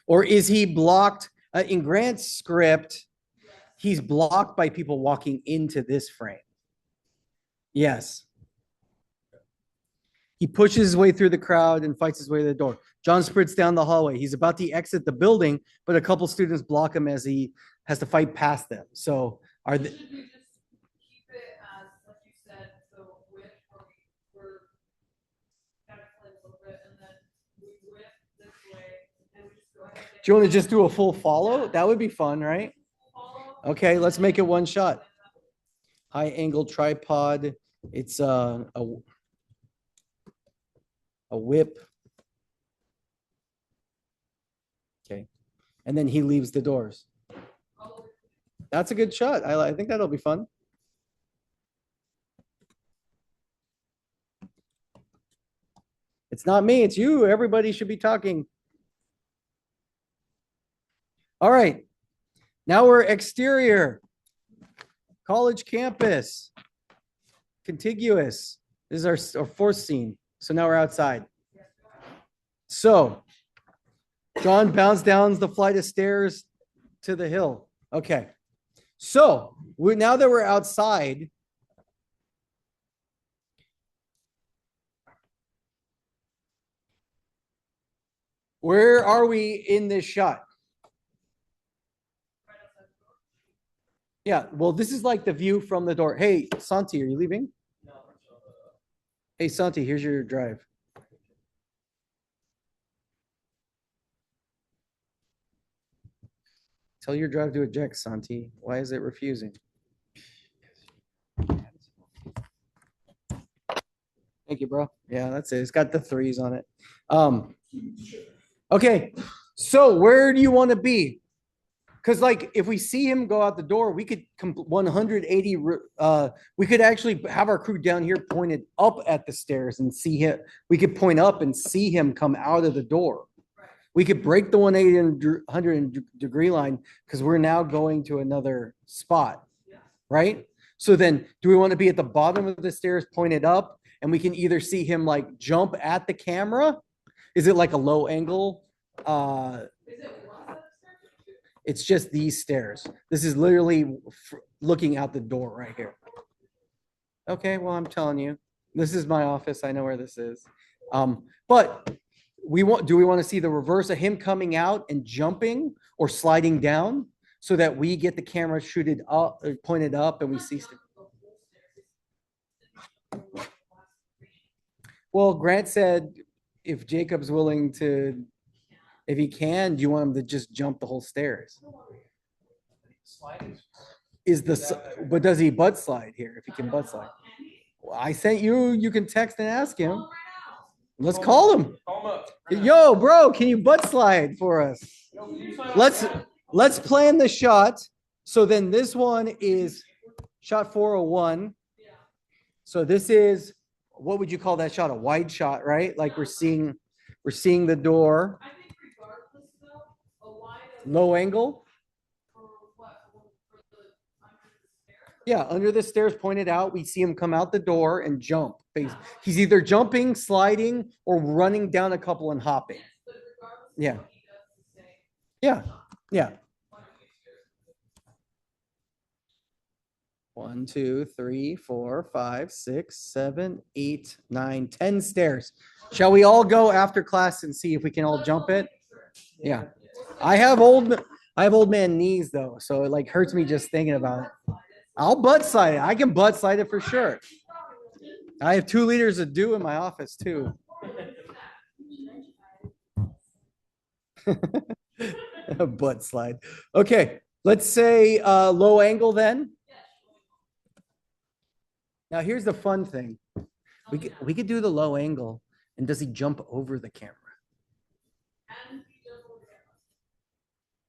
Or is he blocked? In Grant's script, he's blocked by people walking into this frame. Yes. He pushes his way through the crowd and fights his way to the door. John sprints down the hallway. He's about to exit the building, but a couple students block him as he has to fight past them. So are they? Should we just keep it as, like you said, the width where we're kind of playing a little bit, and then we width this way, and we just go ahead. Do you want to just do a full follow? That would be fun, right? Okay, let's make it one shot. High angle tripod. It's a whip. Okay. And then he leaves the doors. That's a good shot. I think that'll be fun. It's not me, it's you. Everybody should be talking. All right. Now we're exterior. College campus. Contiguous. This is our 4th scene. So now we're outside. So John bounced down the flight of stairs to the hill. Okay. So now that we're outside, where are we in this shot? Yeah, well, this is like the view from the door. Hey, Santi, are you leaving? Hey, Santi, here's your drive. Tell your drive to eject, Santi. Why is it refusing? Thank you, bro. Yeah, that's it. It's got the 3s on it. Okay, so where do you want to be? Because like if we see him go out the door, we could 180, we could actually have our crew down here pointed up at the stairs and see him. We could point up and see him come out of the door. We could break the 180 degree line because we're now going to another spot, right? So then do we want to be at the bottom of the stairs pointed up and we can either see him like jump at the camera? Is it like a low angle? It's just these stairs. This is literally looking out the door right here. Okay, well, I'm telling you, this is my office. I know where this is. But do we want to see the reverse of him coming out and jumping or sliding down so that we get the camera shooted up, pointed up, and we see? Well, Grant said if Jacob's willing to, if he can, do you want him to just jump the whole stairs? But does he butt slide here? If he can butt slide? Well, I sent you, you can text and ask him. Let's call him. Yo, bro, can you butt slide for us? Let's plan the shot. So then this one is shot 401. So this is, what would you call that shot? A wide shot, right? Like we're seeing the door. I think regardless though, a wide. Low angle. For what, for the, under the stairs? Yeah, under the stairs pointed out, we see him come out the door and jump. He's either jumping, sliding, or running down a couple and hopping. Yes, but regardless of Yeah. what he does to say, Yeah, yeah. one of these stairs. 1, 2, 3, 4, 5, 6, 7, 8, 9, 10 stairs. Shall we all go after class and see if we can all jump it? Yeah. I have old man knees though, so it like hurts me just thinking about it. I'll butt slide it. I can butt slide it for sure. I have 2 liters of dew in my office too. A butt slide. Okay, let's say low angle then. Now here's the fun thing. We could do the low angle, and does he jump over the camera?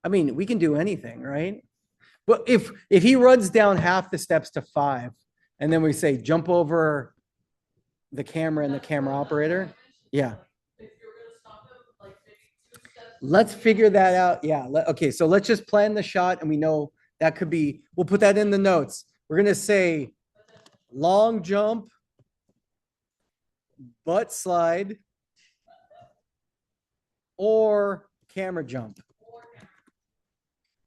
I mean, we can do anything, right? But if he runs down half the steps to 5, and then we say jump over the camera and the camera operator, yeah. If you're gonna stop him, like maybe 2 steps. Let's figure that out. Yeah. Okay. So let's just plan the shot, and we know that could be. We'll put that in the notes. We're gonna say long jump, butt slide, or camera jump.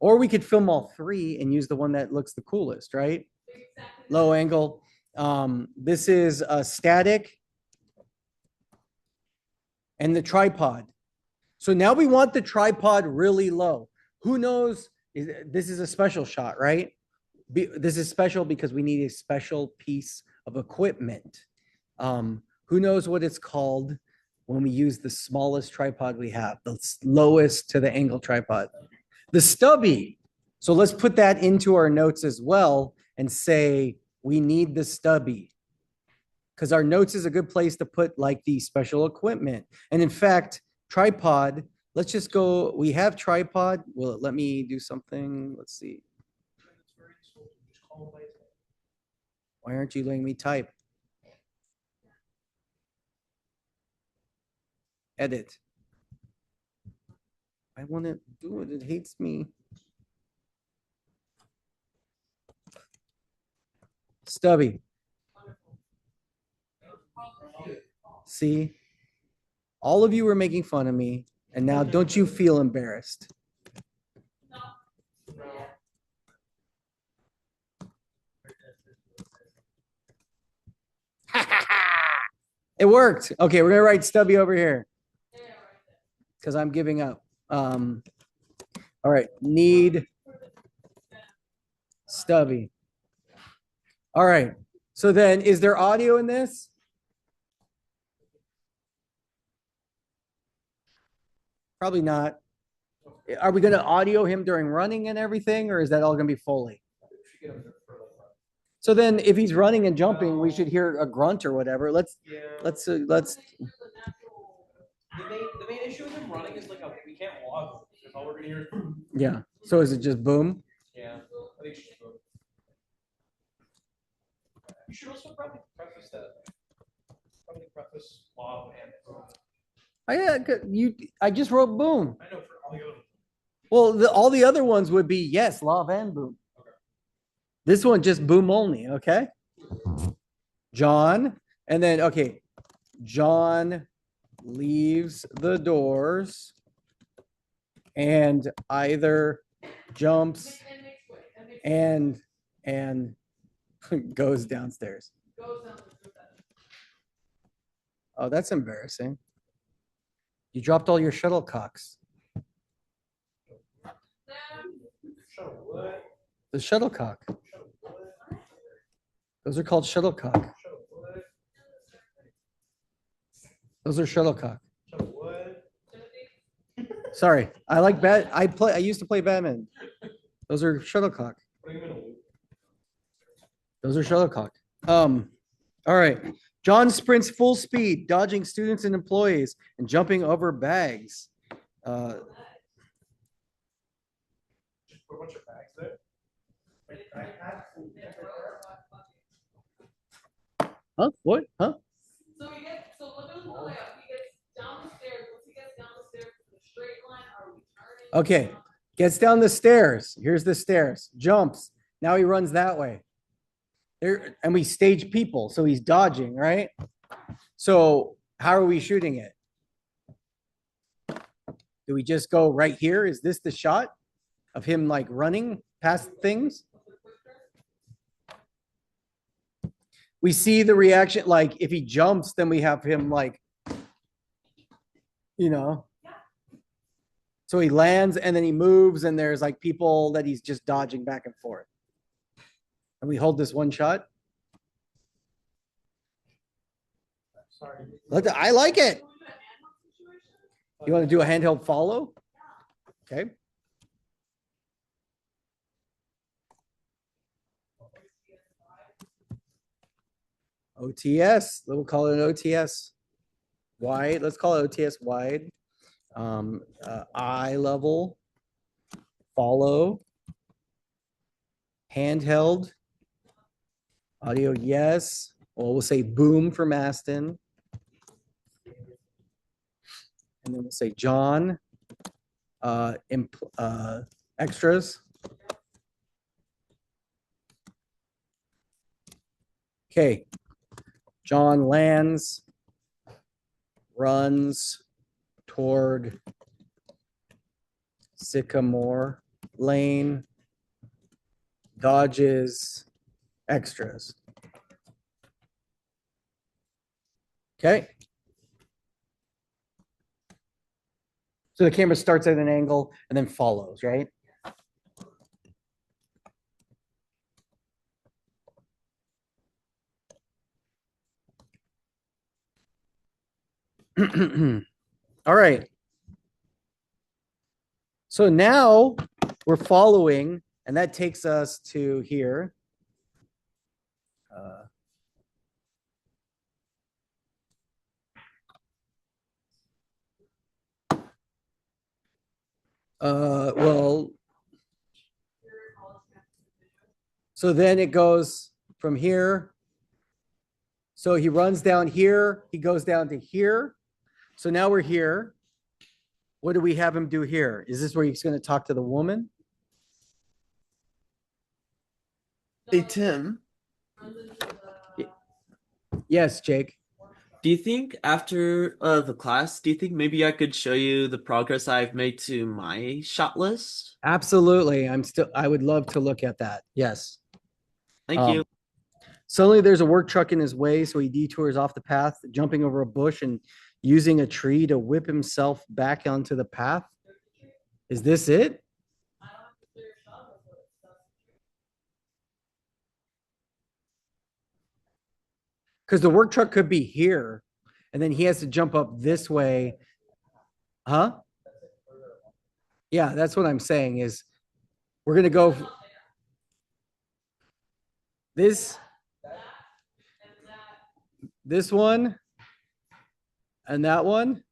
Or we could film all 3 and use the one that looks the coolest, right? Low angle. This is a static and the tripod. So now we want the tripod really low. Who knows? This is a special shot, right? This is special because we need a special piece of equipment. Who knows what it's called when we use the smallest tripod we have, the lowest to the angle tripod? The stubby. So let's put that into our notes as well and say we need the stubby, because our notes is a good place to put like the special equipment. And in fact, tripod, let's just go, we have tripod. Well, let me do something. Let's see. Why aren't you letting me type? Edit. I want to do it. It hates me. Stubby. See, all of you were making fun of me, and now don't you feel embarrassed? It worked. Okay, we're gonna write Stubby over here because I'm giving up. All right, need Stubby. All right, so then is there audio in this? Probably not. Are we gonna audio him during running and everything, or is that all gonna be Foley? So then if he's running and jumping, we should hear a grunt or whatever. Let's. The main issue with him running is like we can't log him, because all we're gonna hear is Yeah. So is it just boom? yeah. I think it's just boom. You should also probably preface that. Probably preface log and boom. I just wrote boom. I know for all the other. Well, all the other ones would be yes, love and boom. Okay. This one just boom only, okay? John, and then okay, John leaves the doors and either jumps and goes downstairs. Oh, that's embarrassing. You dropped all your shuttlecocks. The shuttlecock. Those are called shuttlecock. Those are shuttlecock. Sorry, I like I used to play badminton. Those are shuttlecock. Those are shuttlecock. All right. John sprints full speed, dodging students and employees and jumping over bags. Just put a bunch of bags there. Huh? What? Huh? So look at the layout. He gets down the stairs. Once he gets down the stairs, in a straight line, are we turning? Okay. Gets down the stairs. Here's the stairs. Jumps. Now he runs that way. There, and we stage people, so he's dodging, right? So how are we shooting it? Do we just go right here? Is this the shot of him like running past things? We see the reaction, like if he jumps, then we have him like, you know. So he lands and then he moves and there's like people that he's just dodging back and forth. And we hold this one shot. I like it. You want to do a handheld follow? Okay. OTS. We'll call it an OTS. Wide. Let's call it OTS wide. Eye level. Follow. Handheld. Audio, yes. Well, we'll say boom for Maston. And then we'll say John. Extras. Okay. John lands, runs toward Sycamore Lane, dodges extras. Okay. So the camera starts at an angle and then follows, right? All right. So now we're following, and that takes us to here. Well, so then it goes from here. So he runs down here, he goes down to here. So now we're here. What do we have him do here? Is this where he's going to talk to the woman? Hey, Tim, Yes, Jake. do you think after the class, do you think maybe I could show you the progress I've made to my shot list? Absolutely. I would love to look at that. Yes. Thank Um, you. Suddenly there's a work truck in his way, so he detours off the path, jumping over a bush and using a tree to whip himself back onto the path. Is this it? Because the work truck could be here, and then he has to jump up this way. Huh? Yeah, that's what I'm saying is we're going to go this one and that one.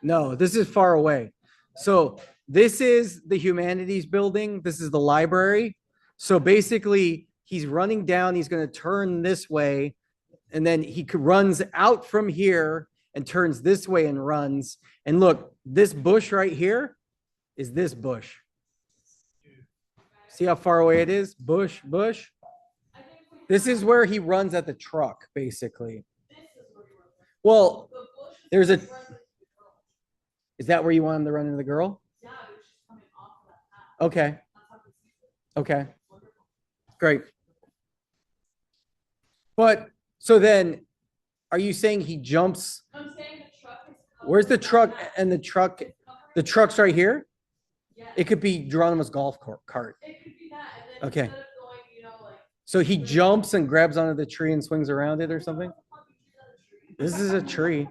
No, this is far away. So this is the humanities building. This is the library. So basically he's running down. He's going to turn this way. And then he runs out from here and turns this way and runs. And look, this bush right here is this bush. See how far away it is? Bush, bush. This is where he runs at the truck, basically. Well, there's a... Is that where you want him to run into the girl? Okay. Okay. Great. But so then, are you saying he jumps? I'm saying the truck is covered. Where's the truck and the truck? The truck's right here? It could be Geronimo's golf cart. It could be that, and then Okay. instead of going, like. So he jumps and grabs onto the tree and swings around it or something? This is a tree.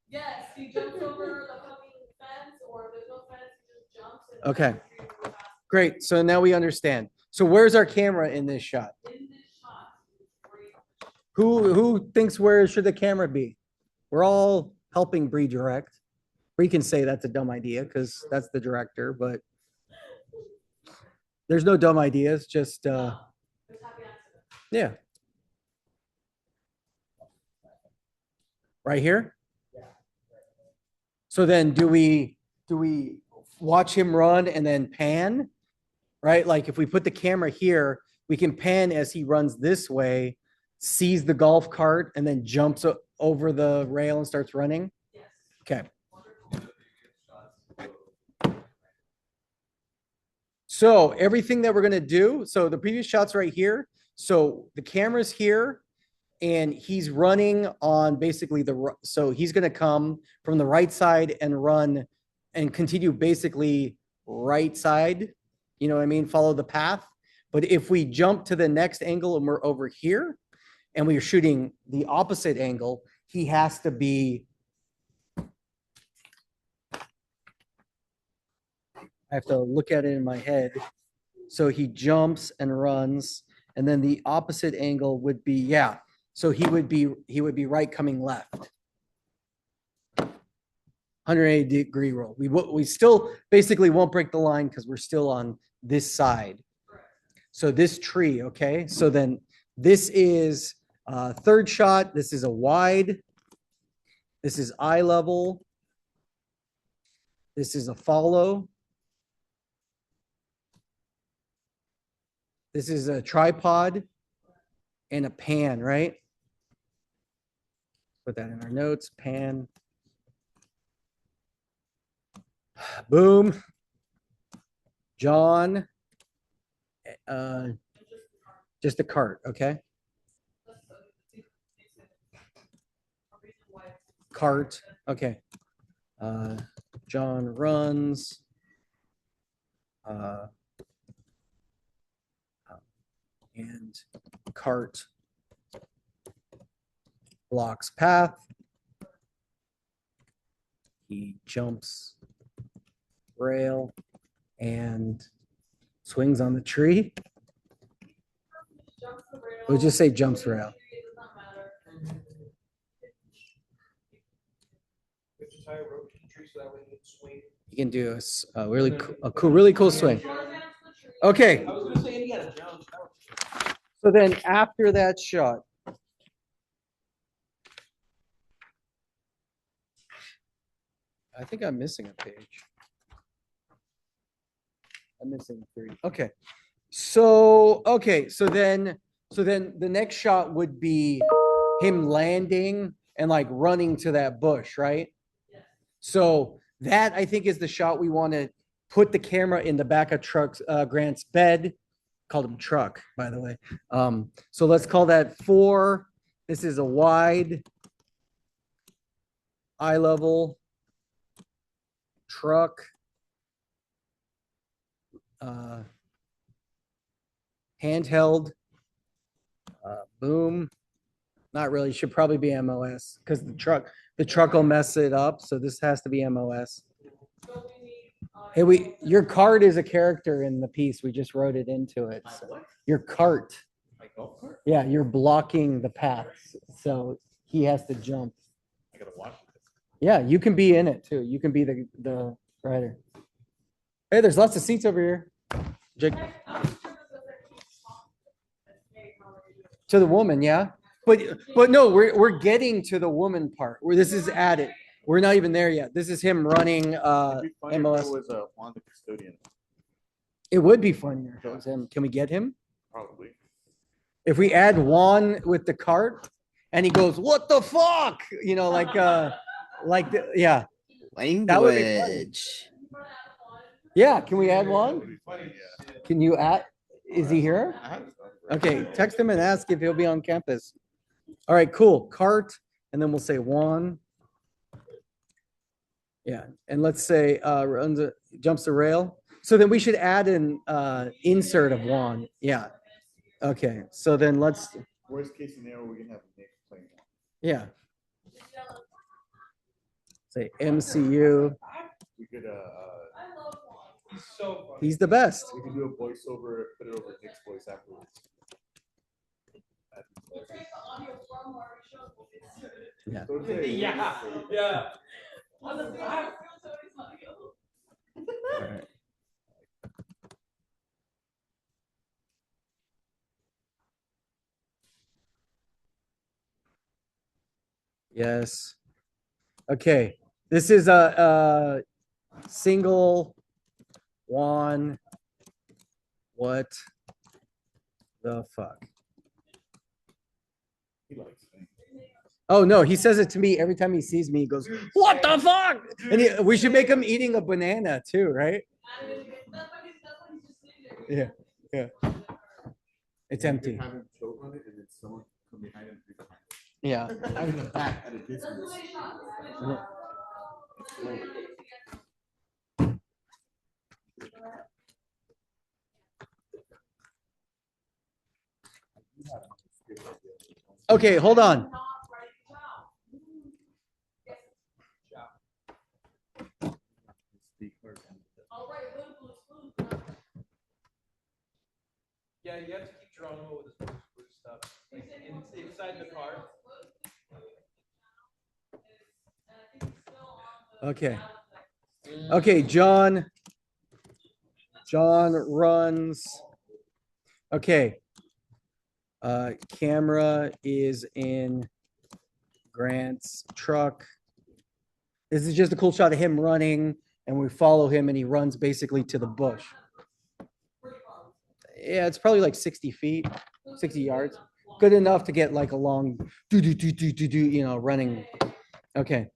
Yes, he jumps over the fucking fence, or if there's no fence, he just jumps. And Okay. runs really fast. Great. So now we understand. So where's our camera in this shot? In this shot, great. Who thinks where should the camera be? We're all helping Bree direct. Bree can say that's a dumb idea because that's the director, but there's no dumb ideas, just There's happy accidents. yeah. Right here? So then do we watch him run and then pan? Right? Like if we put the camera here, we can pan as he runs this way, sees the golf cart and then jumps over the rail and starts running. Yes. Okay. So everything that we're gonna do, so the previous shot's right here. So the camera's here and he's running on basically so he's gonna come from the right side and run and continue basically right side, you know what I mean? Follow the path. But if we jump to the next angle and we're over here and we're shooting the opposite angle, he has to be I have to look at it in my head. So he jumps and runs, and then the opposite angle would be, yeah. So he would be right coming left. 180-degree roll. We still basically won't break the line because we're still on this side. So this tree, okay? So then this is third shot. This is a wide. This is eye level. This is a follow. This is a tripod and a pan, right? Put that in our notes, pan. Boom. John. Just a cart, okay? Cart, okay. John runs. And cart blocks path. He jumps rail and swings on the tree. Jumps the rail. We'll just say jumps rail. It does not matter. We have to tie a rope to the tree so that way you can swing. You can do a really cool swing. Okay. I was gonna say Indiana Jones. So then after that shot, I think I'm missing a page. I'm missing 3. Okay. So then the next shot would be him landing and like running to that bush, right? Yes. So that I think is the shot we want to put the camera in the back of Grant's bed. Called him Truck, by the way. So let's call that 4. This is a wide eye level truck. Handheld. Boom. Not really. Should probably be MOS because the truck will mess it up. So this has to be MOS. So we need, Hey, your cart is a character in the piece. We just wrote it into it. So your cart. My golf cart? Yeah, you're blocking the path. So he has to jump. I gotta watch it. Yeah, you can be in it too. You can be the rider. Hey, there's lots of seats over here. Jake, I'm sure that keeps talking. Hey, how are you? to the woman, yeah. But no, we're getting to the woman part where this is added. We're not even there yet. This is him running It'd be funny if MLS. it was Juan the Custodian, It would be funnier if it was him. Can we get him? probably. If we add Juan with the cart and he goes, "What the fuck?" You know, yeah. That would be funny. Language. Yeah, can we add It'd Juan? be funny, yeah. Can you add? Is he here? I have stuff. Okay, text him and ask if he'll be on campus. All right, cool. Cart, and then we'll say Juan. Yeah, and let's say jumps the rail. So then we should add an insert of Juan. Yeah. Okay, so then let's, Worst case scenario, we're gonna have Nick playing. yeah. Say MCU. We could, I love one. He's so funny. He's the best. we could do a voiceover, put it over Nick's voice afterwards. We'll take the audio from Marty show. We'll insert it. Yeah. Okay. Yeah, yeah. On the back. Tony's audio. All right. Yes. Okay. This is a single one. What the fuck? He likes things. Oh no, he says it to me every time he sees me. He goes, "What the fuck?" And we should make him eating a banana too, right? That's why he's just sitting there. Yeah, yeah. It's You empty. could have him choke on it and then someone come behind him. and behind Yeah. him. I'm in the back at a Let's distance. do a shot. Let's do a shot. Okay, hold on. Not ready to chow. All right, spoon. Yeah, you have to keep Geronimo with his blue stuff. Like, inside the car. Okay. Okay, John. John runs. Okay. Camera is in Grant's truck. This is just a cool shot of him running, and we follow him, and he runs basically to the bush. Yeah, it's probably like 60 feet, 60 yards. Good enough to get like a long running. Okay.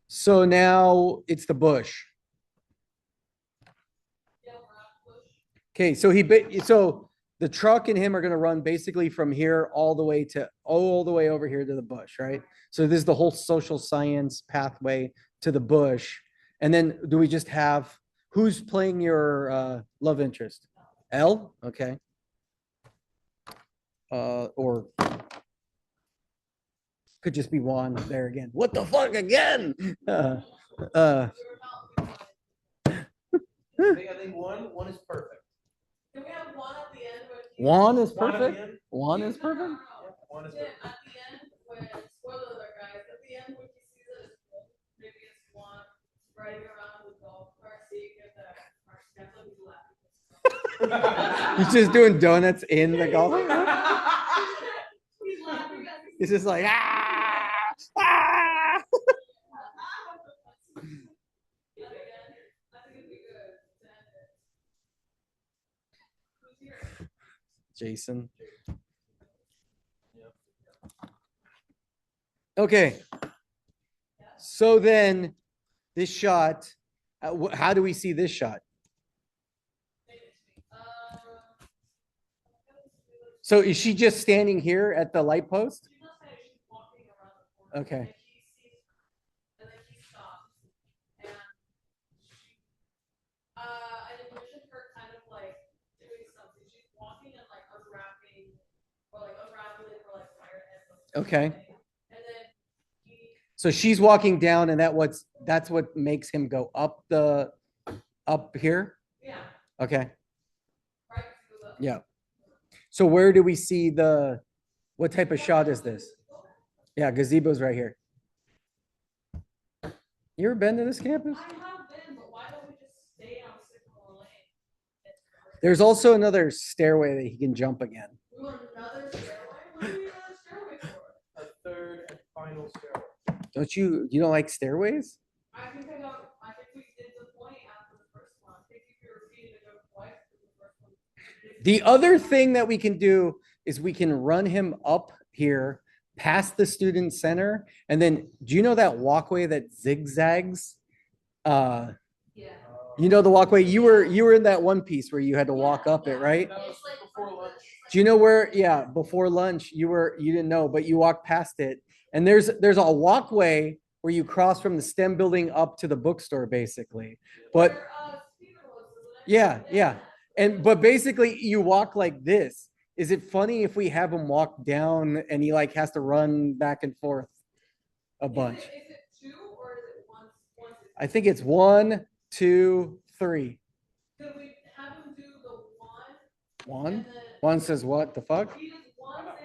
So now it's the bush. Okay, so so the truck and him are gonna run basically from here all the way over here to the bush, right? So this is the whole social science pathway to the bush. And then do we just have, who's playing your love interest? Elle? Okay. Or could just be Juan there again. What the fuck again? I think one is perfect. Can we have one at the end? When Juan is One at the perfect. end. Juan is perfect. One is Yeah, perfect. at the end, when, spoiler alert, guys, at the end, when he sees it, maybe it's one riding around with golf cart, seeing if the car steps up, he's laughing. He's just doing donuts in the golf. He's laughing at He's just like ah, ah. Yeah, again, I think it'd be good to end it. Who's here? Jason. Okay. So then this shot, how do we see this shot? So is she just standing here at the light post? She's not saying she's walking around the corner. Okay. And he sees her, and then he stops. And she, I envision her kind of like doing something. She's walking and like unwrapping, or like unraveling her like wire head. Okay. And then he, So she's walking down and that's what makes him go up here? yeah, Okay, right through the. yeah. So where do we see what type of shot is this? Yeah, gazebo's right here. You ever been to this campus? I have been, but why don't we just stay on Sycamore Lane? There's also another stairway that he can jump again. We want another stairway? What do we need another stairway for? A third and final stairway. Don't you don't like stairways? I think we did the point after the first one. I think if you repeated it twice, the first one. The other thing that we can do is we can run him up here past the student center. And then do you know that walkway that zigzags? Yeah. You know the walkway, you were in that one piece where you had to walk up it, right? That was before lunch. Do you know where, yeah, before lunch, you didn't know, but you walked past it. And there's a walkway where you cross from the STEM building up to the bookstore, basically. But Where, Steven was, isn't it? yeah, yeah. But basically you walk like this. Is it funny if we have him walk down and he like has to run back and forth a bunch? Is it two or is I think it's 1, 2, 3. Could we have him do the one? One. And then One says what the fuck? he does one zigzag,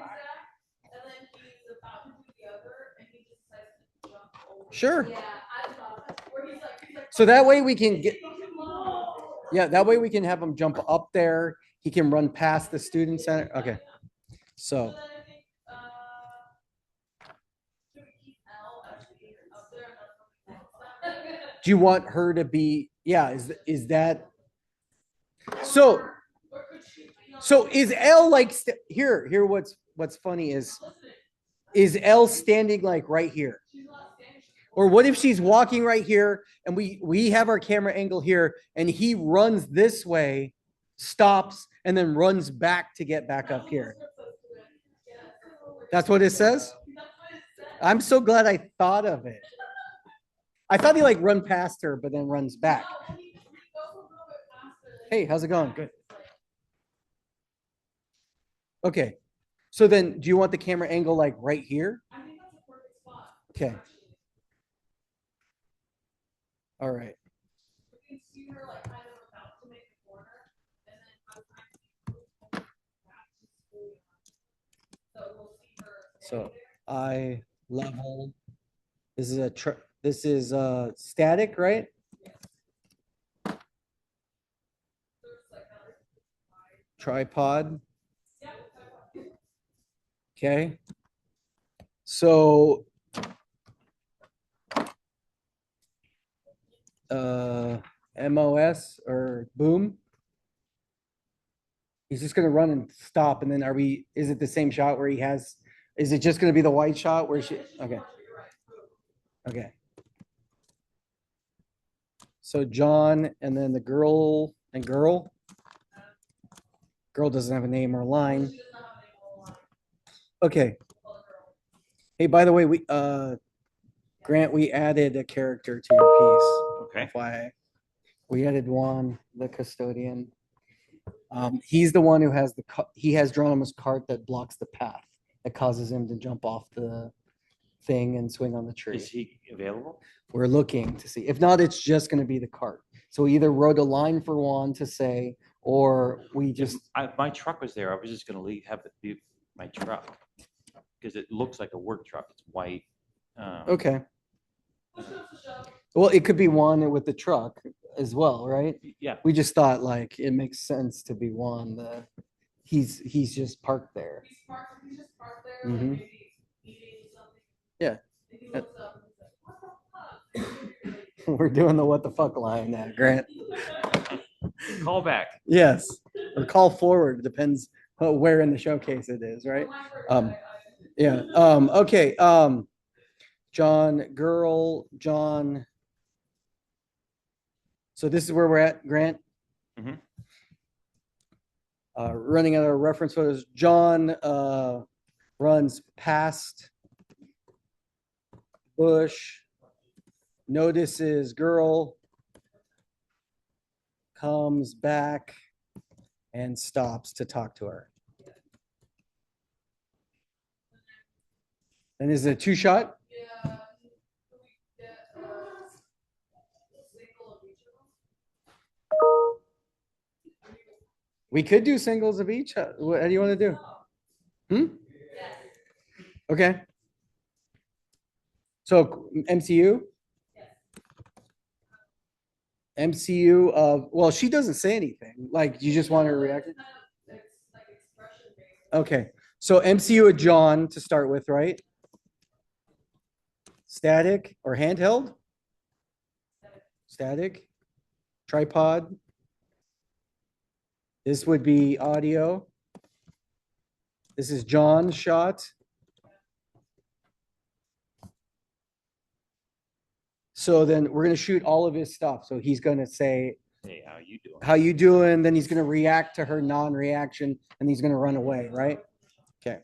and then he's about to do the other, and he just decides to jump over. Sure. Yeah, I thought that, where he's like. So that way we can get, Whoa. yeah, that way we can have him jump up there. He can run past the student center. Okay. So So, then I think, should we keep L actually up there? And let him- do you want her to be, yeah, is that? So, Or could she be on- so is L like, here, what's funny Listening. is L standing like right here? She's not standing. She's Or what if she's walking right here and we have our camera angle here and he runs this way, stops, and then runs back to get back up here? That's what it says? I'm so glad I thought of it. I thought he like run past her, but then runs back. Hey, how's it going? Good. Okay. So then do you want the camera angle like right here? I think that's a perfect spot. Okay. All right. You can see her like kind of about to make the corner, and then by the time she moves back to school. So we'll see her. So eye level. This is static, right? Tripod. Okay. So MOS or boom. He's just gonna run and stop, and then is it the same shot where is it just gonna be the white shot where okay. Okay. So John and then the girl and girl. Girl doesn't have a name or line. Okay. Hey, by the way, Grant, we added a character to your piece. Okay. FYI. We added Juan, the custodian. He's the one who has he has Geronimo's cart that blocks the path that causes him to jump off the thing and swing on the tree. Is he available? We're looking to see. If not, it's just going to be the cart. So we either wrote a line for Juan to say, or we just, My truck was there. I was just gonna have it be my truck. Because it looks like a work truck. It's white. okay. Well, it could be Juan with the truck as well, right? Yeah, We just thought like it makes sense to be Juan. He's just parked there. He's just parked there, like Mhm. maybe eating something. Yeah. And he looks up and he's like, what the fuck? We're doing the what the fuck line now, Grant. call back. Yes. Or call forward, depends where in the showcase it is, right? Yeah. Okay. John, girl, John. So this is where we're at, Grant. Mhm. Running out of reference photos. John runs past bush, notices girl, comes back and stops to talk to her. And is it a two shot? Yeah. Can we get a single of each of them? We could do singles of each. What do you want to do? Hmm? Yes. Okay. So MCU? MCU of, well, she doesn't say anything. Like, you just want her to react? It's like expression based. Okay. So MCU of John to start with, right? Static or handheld? Static. Tripod. This would be audio. This is John's shot. So then we're going to shoot all of his stuff. So he's going to say, Hey, how you doing? how you doing? Then he's going to react to her non-reaction and he's going to run away, right? Okay.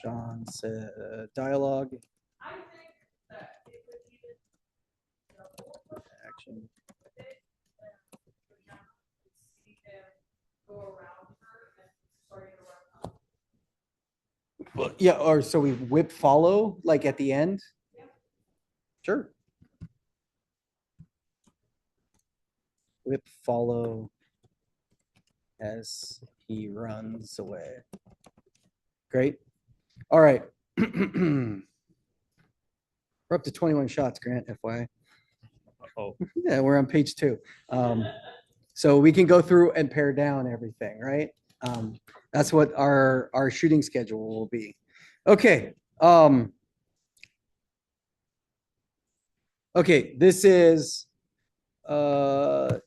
John said, dialogue, I think that it would even. action. See him go around her and starting to run up. Well, yeah, or so we whip follow like at the end. Sure. Whip follow as he runs away. Great. All right. We're up to 21 shots, Grant, FYI. Oh, Yeah, we're on page 2. So we can go through and pare down everything, right? That's what our shooting schedule will be. Okay. Okay, this is 8.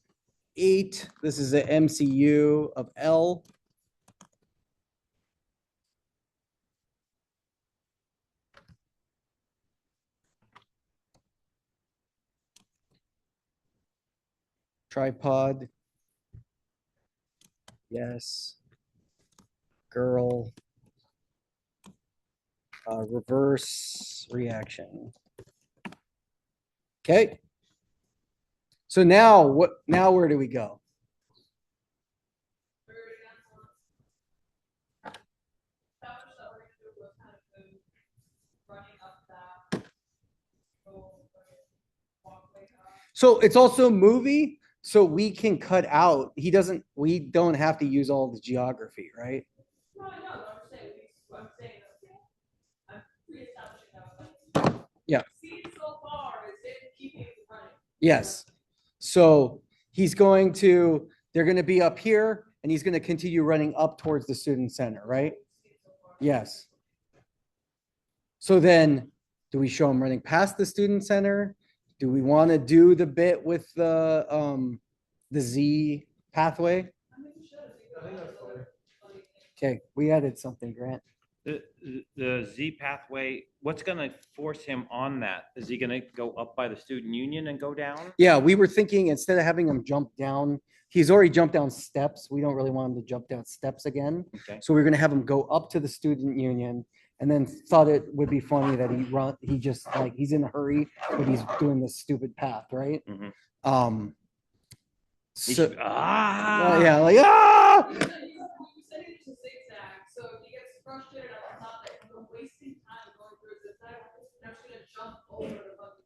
This is the MCU of L. Tripod. Yes. Girl. Reverse reaction. Okay. So now what? Now where do we go? So it's also movie, so we can cut out. We don't have to use all the geography, right? No, I know, I'm saying, I'm pre-establishing that. Yeah. See so far, is it keeping it running? Yes. So they're going to be up here and he's going to continue running up towards the student center, right? Yes. So then do we show him running past the student center? Do we want to do the bit with the Z pathway? Okay, we added something, Grant. the Z pathway, what's gonna force him on that? Is he gonna go up by the student union and go down? Yeah, we were thinking instead of having him jump down, he's already jumped down steps. We don't really want him to jump down steps again. Okay. So we're gonna have him go up to the student union and then thought it would be funny that he just like, he's in a hurry, but he's doing this stupid path, right? Mhm. He So, should- Ah! yeah, like, ah! You said it's a zigzag, so if he gets frustrated at the top, that we're wasting time going through a zigzag, I'm just gonna jump over the fucking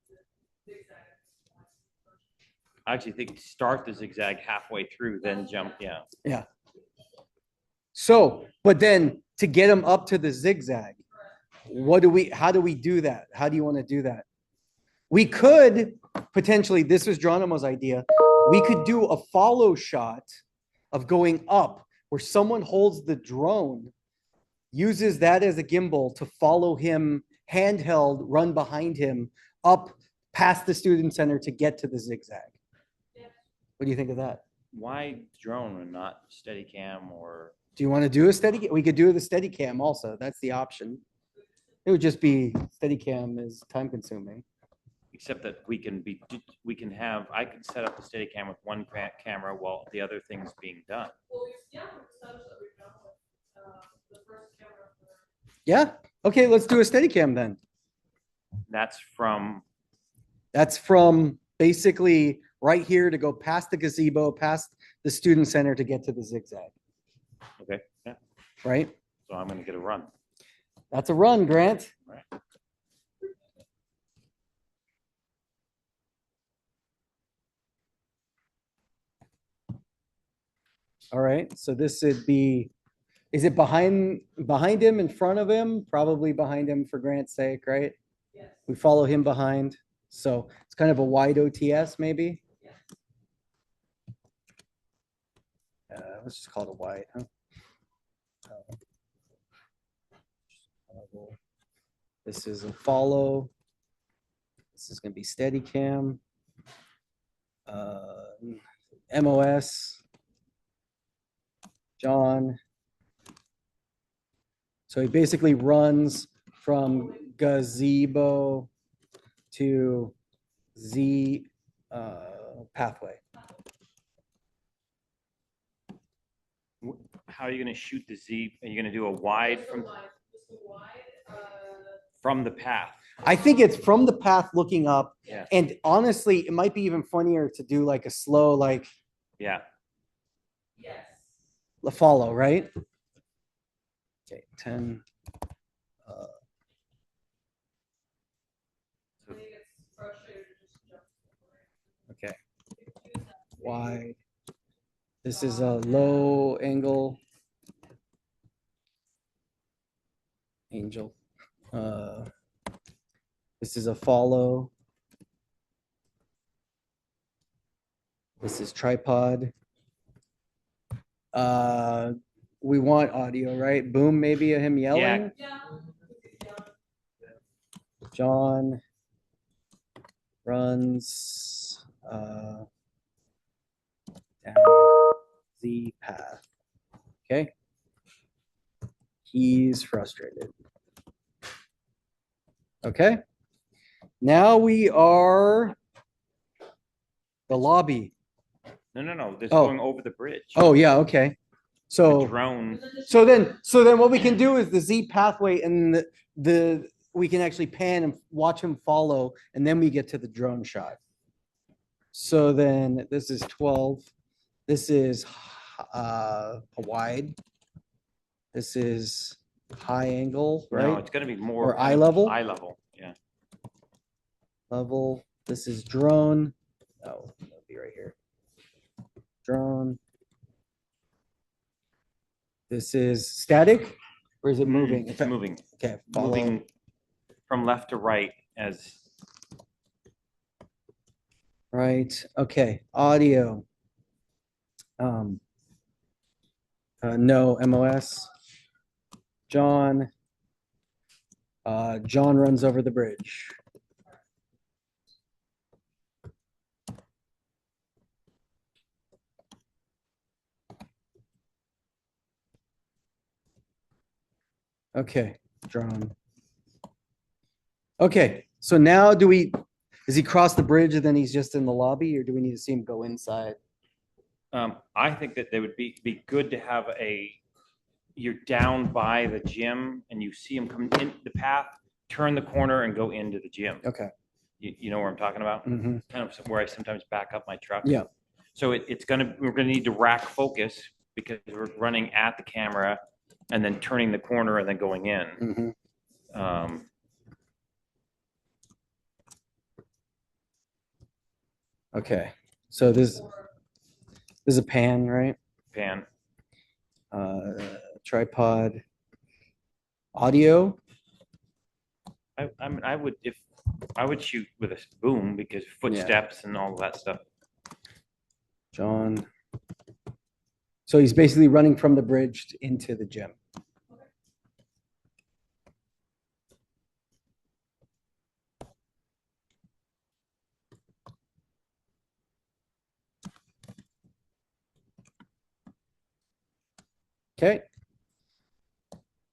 zigzag. I actually think start the zigzag halfway through, then jump, yeah. So, but then to get him up to the zigzag, how do we do that? How do you want to do that? We could potentially, this was Geronimo's idea. We could do a follow shot of going up where someone holds the drone, uses that as a gimbal to follow him handheld, run behind him up past the student center to get to the zigzag. What do you think of that? Why drone and not steady cam or? Do you want to do a steady? We could do the steady cam also. That's the option. It would just be steady cam is time consuming. Except that we can have, I could set up the steady cam with one camera while the other thing's being done. Well, yeah, we're established that we've done with, the first camera for. Yeah. Okay, let's do a steady cam then. That's from, That's from basically right here to go past the gazebo, past the student center to get to the zigzag, okay, yeah, right? so I'm gonna get a run. That's a run, Grant. Right. All right, so this would be, is it behind him, in front of him? Probably behind him for Grant's sake, right? Yes. We follow him behind. So it's kind of a wide OTS maybe. Let's just call it a wide, huh? This is a follow. This is gonna be steady cam. MOS. John. So he basically runs from gazebo to Z pathway. How are you gonna shoot the Z? Are you gonna do a wide Just a from, wide, just a wide, from the path? I think it's from the path looking up. Yeah. And honestly, it might be even funnier to do like a slow, like Yeah, yes. a follow, right? Okay, 10. I think it's frustrated wide. This is a low angle. Angel. This is a follow. This is tripod. We want audio, right? Boom, maybe of him yelling. Yeah. John runs down the path. Okay. He's frustrated. Okay. Now we are the lobby. No. This Oh. going over the bridge. Oh, yeah, okay. The So drone. so then what we can do is the Z pathway and the we can actually pan and watch him follow, and then we get to the drone shot. So then this is 12. This is wide. This is high angle, No, right? it's gonna be more. Or eye level? Eye level, yeah. Level. This is drone. Oh, it'll be right here. Drone. This is static, or is it moving? It's moving, Okay, follow. moving from left to right as, Right, okay, audio. No, MOS. John. John runs over the bridge. Okay, drone. Okay, so now does he cross the bridge and then he's just in the lobby, or do we need to see him go inside? I think that they would be good to have you're down by the gym and you see him come in the path, turn the corner and go into the gym. Okay. You know where I'm talking about? Mm-hmm. Kind of where I sometimes back up my truck. Yeah. So we're gonna need to rack focus because we're running at the camera and then turning the corner and then going in. Mm-hmm. Okay, so this is a pan, right? Pan. Tripod. Audio. I would shoot with a boom because footsteps and all of that stuff. John. So he's basically running from the bridge into the gym. Okay.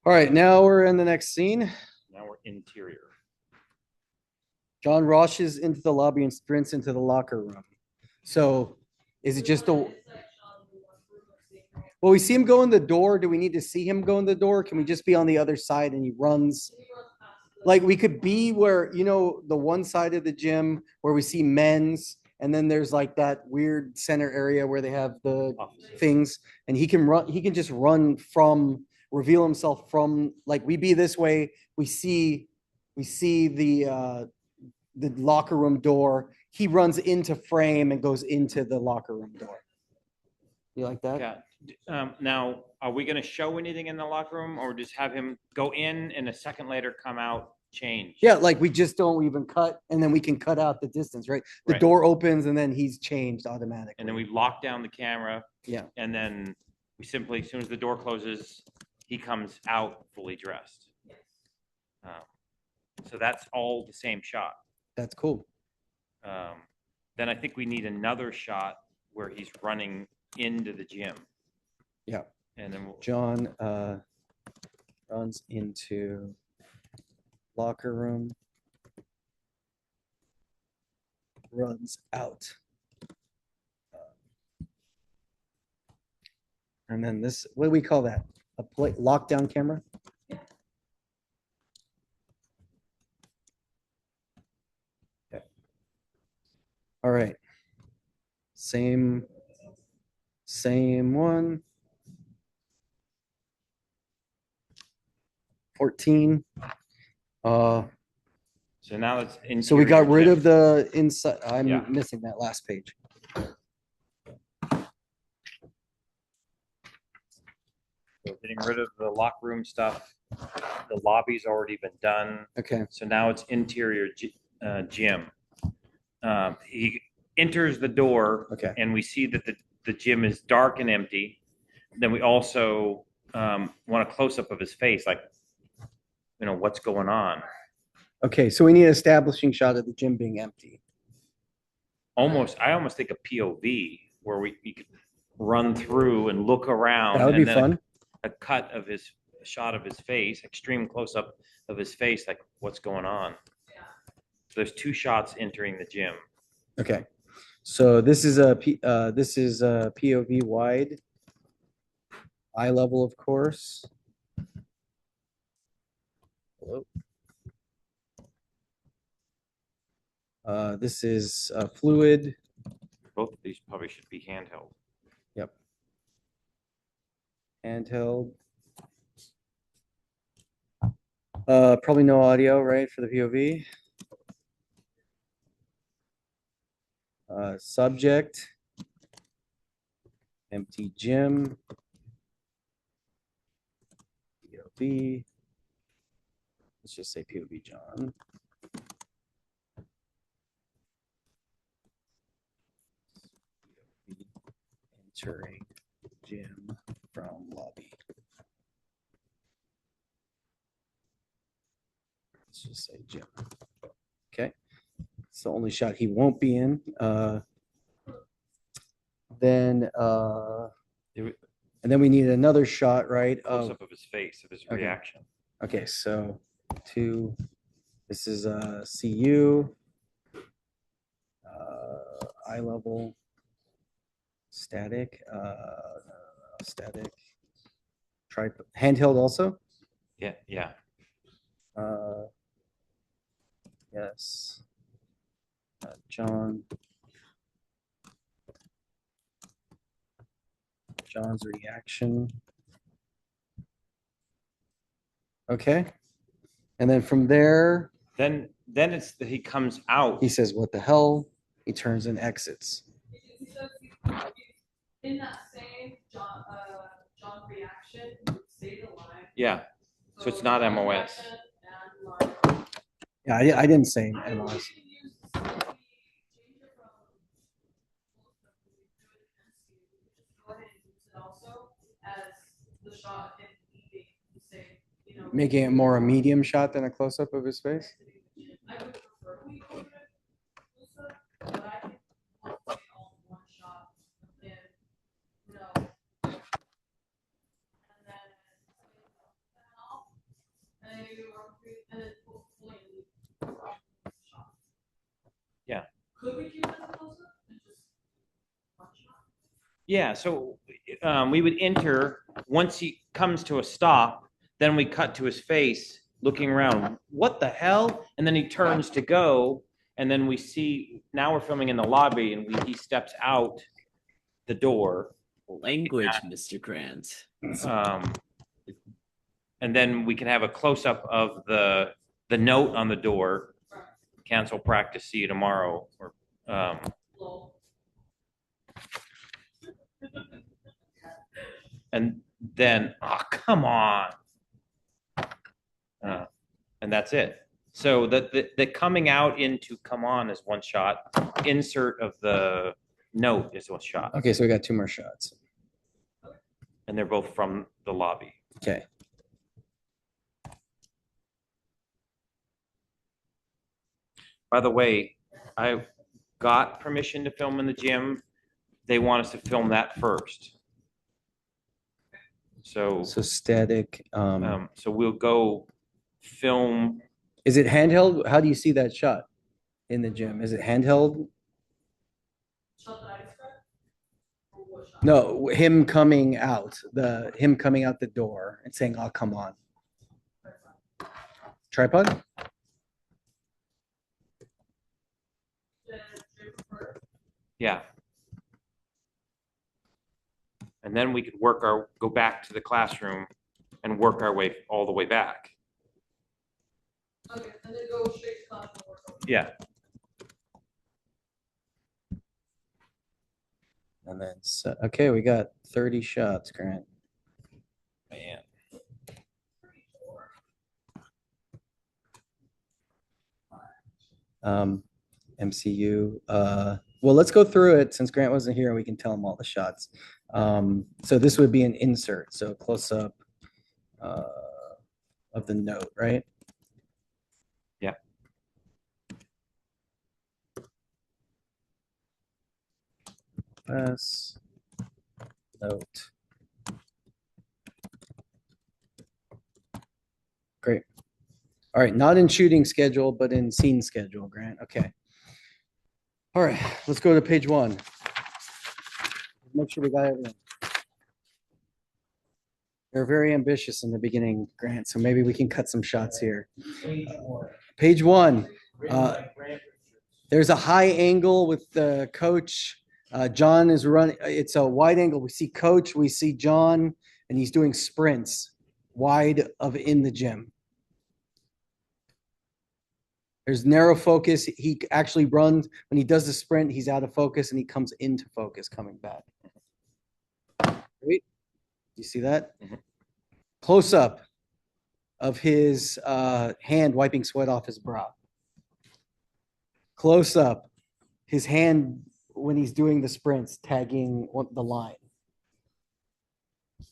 All right, now we're in the next scene. Now we're interior. John rushes into the lobby and sprints into the locker room. So is it just a, well, we see him go in the door. Do we need to see him go in the door? Can we just be on the other side and he runs? Like we could be where, the one side of the gym where we see men's, and then there's like that weird center area where they have the things, and he can just reveal himself from, like, we be this way. We see the locker room door. He runs into frame and goes into the locker room door. You like that? Yeah. Now, are we gonna show anything in the locker room or just have him go in and a second later come out, change? Yeah, like we just don't even cut, and then we can cut out the distance, right? The Right. door opens and then he's changed automatically. And then we lock down the camera. Yeah. And then we simply, as soon as the door closes, he comes out fully dressed. So that's all the same shot. That's cool. Then I think we need another shot where he's running into the gym. Yeah. And then John runs into locker room, runs out. And then this, what do we call that? A lockdown camera? Okay. All right. Same one. 14. so now it's in. So we got rid of the inside. I'm Yeah. missing that last page. We're getting rid of the locker room stuff. The lobby's already been done. Okay. So now it's interior gym. He enters the door. Okay. And we see that the gym is dark and empty. Then we also want a close-up of his face, like, what's going on? Okay. So we need an establishing shot of the gym being empty. I almost think a POV where we could run through and look around. That would be and then fun. A shot of his face, extreme close-up of his face, like what's going on? So there's 2 shots entering the gym. Okay. So this is a POV wide, eye level, of course. Hello. This is fluid. Both of these probably should be handheld. Yep. Handheld. Probably no audio, right, for the POV. Subject. Empty gym. POV. Let's just say POV John. Entering gym from lobby. Let's just say gym. Okay. It's the only shot he won't be in. Then we need another shot, right? Close-up of his face, of his Okay. reaction. Okay, so 2. This is CU. Eye level. Static. Static. Handheld also. Yeah. Yes. John's reaction. Okay. And then from there, Then he comes out. he says, "What the hell?" He turns and exits. In that same John reaction, say the line. Yeah. So it's not John MOS. reaction and line. Yeah, I didn't say I don't know MLS. if you can use the change it from go ahead and use it also as the shot and leaving the same, Making it more a medium shot than a close-up of his face. I would prefer we go to Musa, but I can play all in one shot and and then off and then you work and then fully shot. Yeah. Could we keep it as a close-up and just one shot? Yeah, so we would enter, once he comes to a stop, then we cut to his face, looking around, what the hell? And then he turns to go, and then we see, now we're filming in the lobby, and he steps out the door. Language, Mr. Grant. And then we can have a close-up of the note on the door, cancel practice, see you tomorrow, or Lol. and then, oh, come on. And that's it. So the coming out into come on is one shot. Insert of the note is one shot. Okay, so we got 2 more shots. And they're both from the lobby. Okay. By the way, I got permission to film in the gym. They want us to film that first. So static. so we'll go film. Is it handheld? How do you see that shot in the gym? Is it handheld? Shot that I described? Or what shot? No, him coming out the door and saying, "Oh, come on." Tripod? Yeah. And then we could go back to the classroom and work our way all the way back. Okay, and then go straight to class and work over. Yeah. And then, okay, we got 30 shots, Grant. Man. MCU. Well, let's go through it since Grant wasn't here. We can tell him all the shots. So this would be an insert, so close up of the note, right? Yeah. Press note. Great. All right, not in shooting schedule, but in scene schedule, Grant. Okay. All right, let's go to page 1. Make sure we got everything. They're very ambitious in the beginning, Grant, so maybe we can cut some shots here. Page 1. There's a high angle with the coach. John is running. It's a wide angle. We see coach, we see John, and he's doing sprints wide of in the gym. There's narrow focus. He actually runs when he does the sprint, he's out of focus and he comes into focus coming back. Great. You see that? Mhm. Close up of his hand wiping sweat off his brow. Close up, his hand when he's doing the sprints, tagging the line.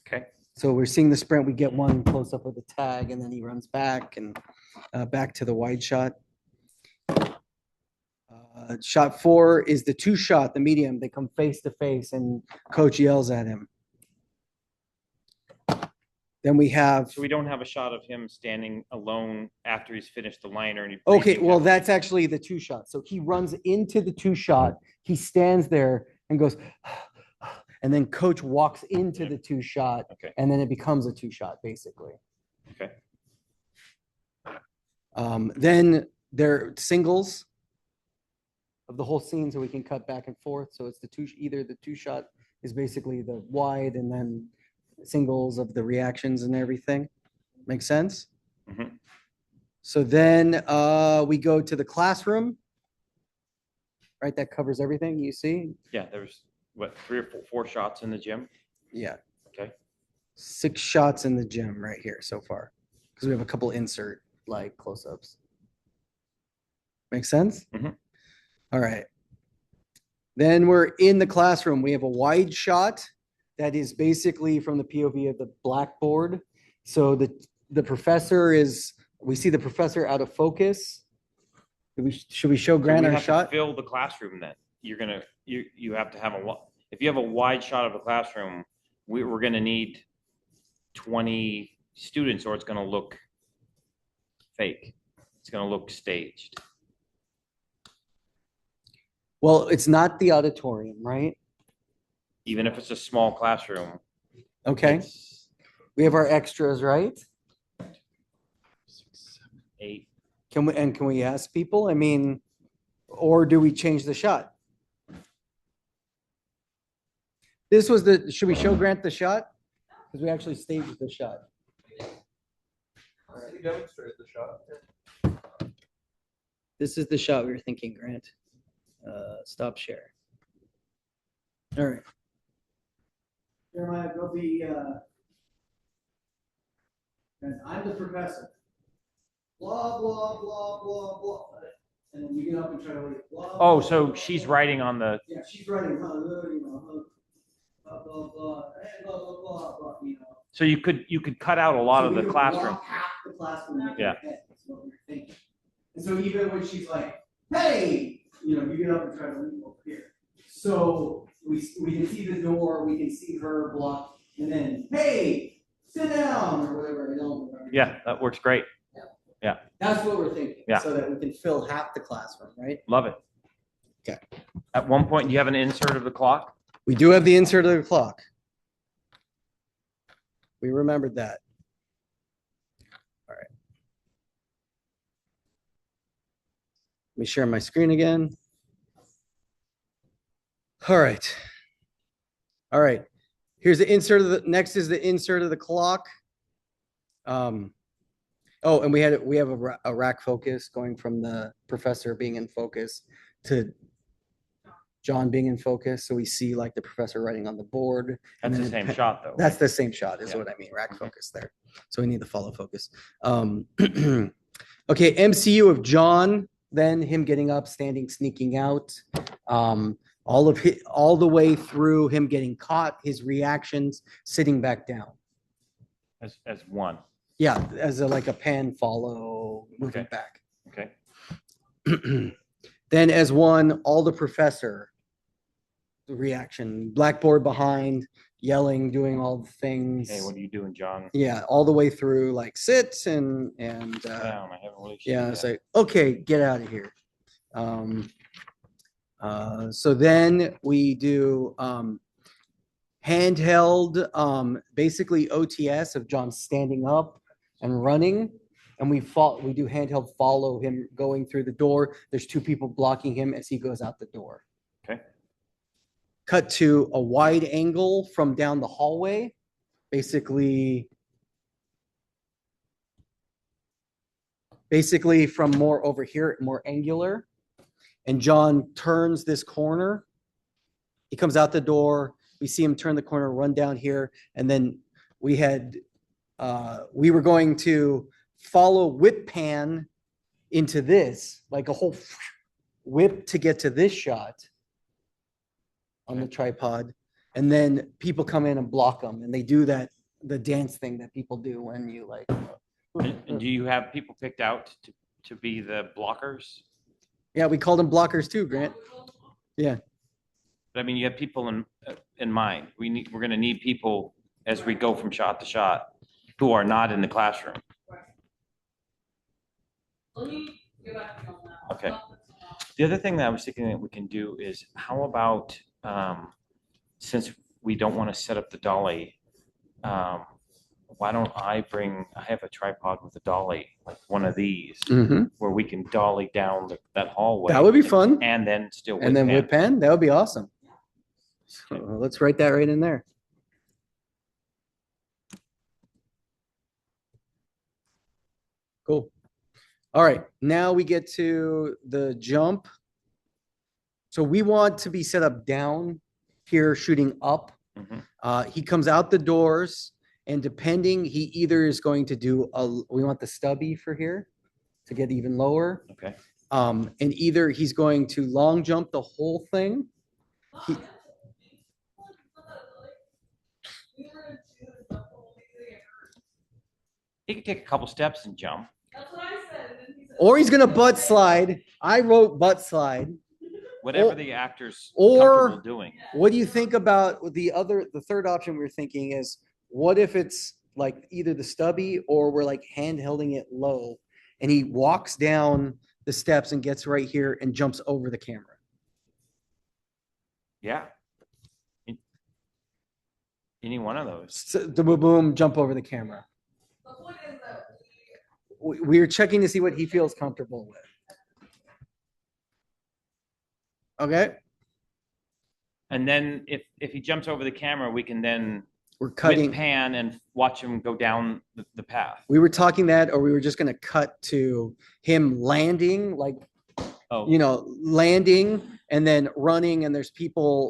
Okay. So we're seeing the sprint. We get one close up of the tag, and then he runs back and back to the wide shot. Shot 4 is the 2 shot, the medium. They come face to face, and coach yells at him. Then we have. So we don't have a shot of him standing alone after he's finished the liner and he. Okay, breathing well, down. that's actually the 2 shot. So he runs into the 2 shot. He stands there and goes, and then coach walks into the 2 shot, Okay. and then it becomes a 2 shot, basically. Okay. Then they're singles of the whole scene, so we can cut back and forth. So it's either the 2 shot is basically the wide, and then singles of the reactions and everything. Make sense? Mhm. So then we go to the classroom, right? That covers everything you see. Yeah, there's what, 3 or 4 shots in the gym? Yeah. Okay. 6 shots in the gym right here so far, because we have a couple insert like close-ups. Make sense? Mhm. All right. Then we're in the classroom. We have a wide shot that is basically from the POV of the blackboard. So the professor is, we see the professor out of focus. Should we show So Grant we our have to shot? fill the classroom then. You have to have if you have a wide shot of the classroom, we're gonna need 20 students or it's gonna look fake. It's gonna look staged. Well, it's not the auditorium, right? Even if it's a small classroom. Okay. it's We have our extras, right? 6, 7, 8. Can we ask people? I mean, or do we change the shot? This was should we show Grant the shot? Because we actually staged the shot. You demonstrated the shot. This is the shot we were thinking, Grant. Stop share. All right. Jeremiah, go be, and I'm the professor. Blah, blah, blah, blah, blah. And then you get up and try to like, blah. Oh, blah, so blah, she's blah. writing on the, Yeah, she's writing, you know, blah, blah, blah, and blah, blah, blah, blah, you know. so you could cut out a lot So of we the could classroom. block half the classroom. in Yeah. our head, is what we were thinking. And so even when she's like, hey, you know, you get up and try to leave over here. So we can see the door, we can see her block, and then, hey, sit down, or whatever, you know. Yeah, that works great. That's what we're thinking. Yeah. So that we can fill half the classroom, right? Love it. Okay. At one point, you have an insert of the clock. We do have the insert of the clock. We remembered that. All right. Let me share my screen again. All right. All right. Here's the insert of the, next is the insert of the clock. Oh, and we have a rack focus going from the professor being in focus to John being in focus, so we see like the professor writing on the board. and That's the then same it- shot though. That's the same shot, is Yeah. what I mean, rack Mhm. focus there. So we need the follow focus. Okay, MCU of John, then him getting up, standing, sneaking out. All the way through him getting caught, his reactions, sitting back down. As one. Yeah, as like a pan follow, moving Okay. back. Okay. Then as one, all the professor the reaction, blackboard behind, yelling, doing all the things. Hey, what are you doing, John? Yeah, all the way through like sit and Down. I haven't really. seen yeah, that. it's like, okay, get out of here. So then we do handheld, basically OTS of John standing up and running. And we do handheld follow him going through the door. There's two people blocking him as he goes out the door. Okay. Cut to a wide angle from down the hallway, basically from more over here, more angular. And John turns this corner. He comes out the door. We see him turn the corner, run down here. And then we were going to follow whip pan into this, like a whole whip to get to this shot on the tripod. And then people come in and block them. And they do that, the dance thing that people do when you like. And do you have people picked out to be the blockers? Yeah, we called them blockers too, Grant. Yeah. I mean, you have people in mind. We're going to need people as we go from shot to shot who are not in the classroom. Let me get back to you on that. Okay. The other thing that I was thinking that we can do is how about, since we don't want to set up the dolly, why don't I have a tripod with a dolly, like one of these, where we can dolly down that hallway. That would be fun. And then still. And then pan. whip pen, that would be awesome. So let's write that right in there. Cool. All right, now we get to the jump. So we want to be set up down here, shooting up. Mhm. He comes out the doors, and depending, he either is going to do we want the stubby for here to get even lower. Okay. And either he's going to long jump the whole thing. He- He could take a couple steps and jump. That's what I said. And then he said, Or he's gonna butt slide. I wrote butt slide. Whatever Or- the actor's or- comfortable doing. What do you think about the third option we were thinking is, what if it's like either the stubby or we're like handhelding it low and he walks down the steps and gets right here and jumps over the camera? Yeah. Any one of those. So the boom, boom, jump over the camera. the point is that We're checking to see what he feels comfortable with. Okay, And then if he jumps over the camera, we can then we're whip cutting. pan and watch him go down the path. We were talking that, or we were just gonna cut to him landing, like, Oh, landing and then running, and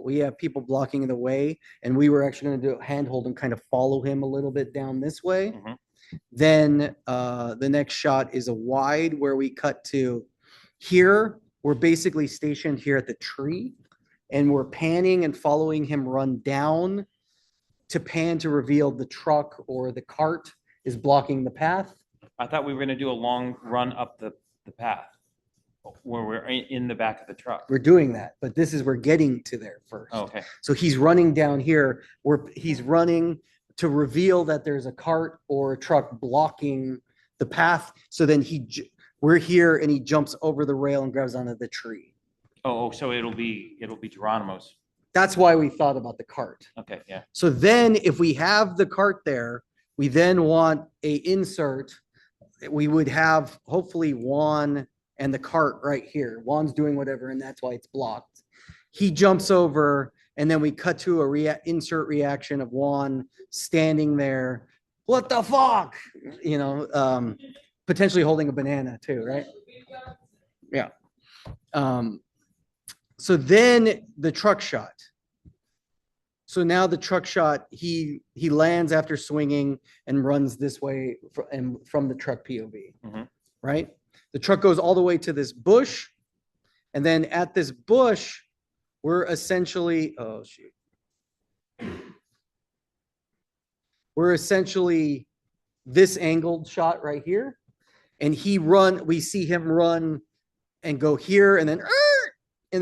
we have people blocking the way, and we were actually gonna do a handhold and kind of follow him a little bit down this way. Mhm. Then the next shot is a wide where we cut to here. We're basically stationed here at the tree, and we're panning and following him run down to pan to reveal the truck or the cart is blocking the path. I thought we were gonna do a long run up the path where we're in the back of the truck. We're doing that, but we're getting to there first. Oh, okay. So he's running down here, he's running to reveal that there's a cart or a truck blocking the path. So then we're here and he jumps over the rail and grabs onto the tree. Oh, so it'll be Geronimo's. That's why we thought about the cart. Okay, yeah. So then if we have the cart there, we then want a insert. We would have hopefully Juan and the cart right here. Juan's doing whatever, and that's why it's blocked. He jumps over, and then we cut to insert reaction of Juan standing there. What the fuck? Potentially holding a banana too, right? Yeah. So then the truck shot. So now the truck shot, he lands after swinging and runs this way and from the truck POV, Mhm. right? The truck goes all the way to this bush. And then at this bush, we're essentially, oh shoot. We're essentially this angled shot right here. And we see him run and go here and then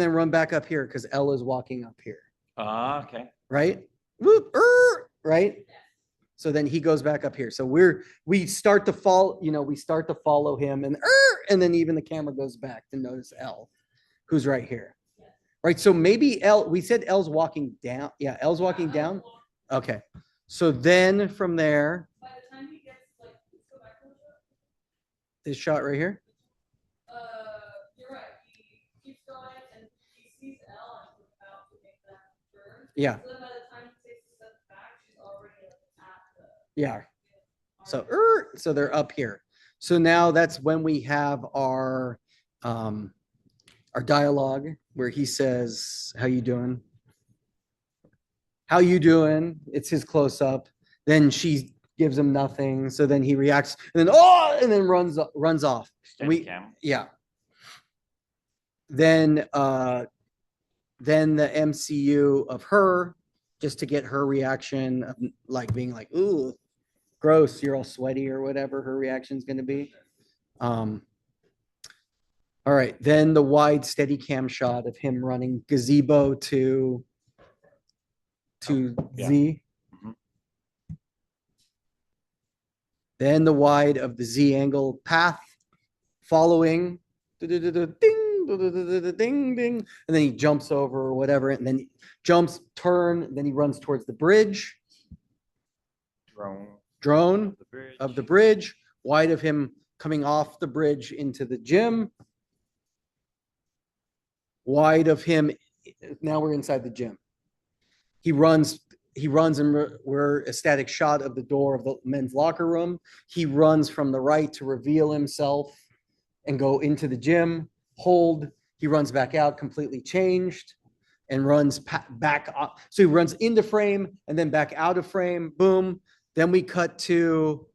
run back up here because Elle is walking up here, Okay. right? Whoop, right? So then he goes back up here. So we start to follow him and then even the camera goes back to notice Elle, who's right here. Right. So maybe we said Elle's walking down. Yeah, Elle's walking down. Okay. So then from there, By the time he gets like, let's go back to the shot. this shot right here. You're right. He keeps going and he sees Elle and he's about to make that turn. Yeah. So then by the time he takes a step back, she's already like, at the. Yeah. So they're up here. So now that's when we have our dialogue where he says, "How you doing? How you doing?" It's his close up. Then she gives him nothing. So then he reacts and then runs off. Steady cam. Yeah. Then the MCU of her, just to get her reaction of like being like, "Ooh, gross, you're all sweaty," or whatever her reaction's gonna be. All right, then the wide steady cam shot of him running gazebo to yeah. Z. Mhm. Then the wide of the Z angle path following ding, ding, ding, and then he jumps over or whatever, and then jumps, turn, then he runs towards the bridge. Drone of the bridge, wide of him coming off the bridge into the gym. Wide of him, now we're inside the gym. He runs and we're a static shot of the door of the men's locker room. He runs from the right to reveal himself and go into the gym, hold, he runs back out completely changed and runs back up. So he runs into frame and then back out of frame, boom. Then we cut to,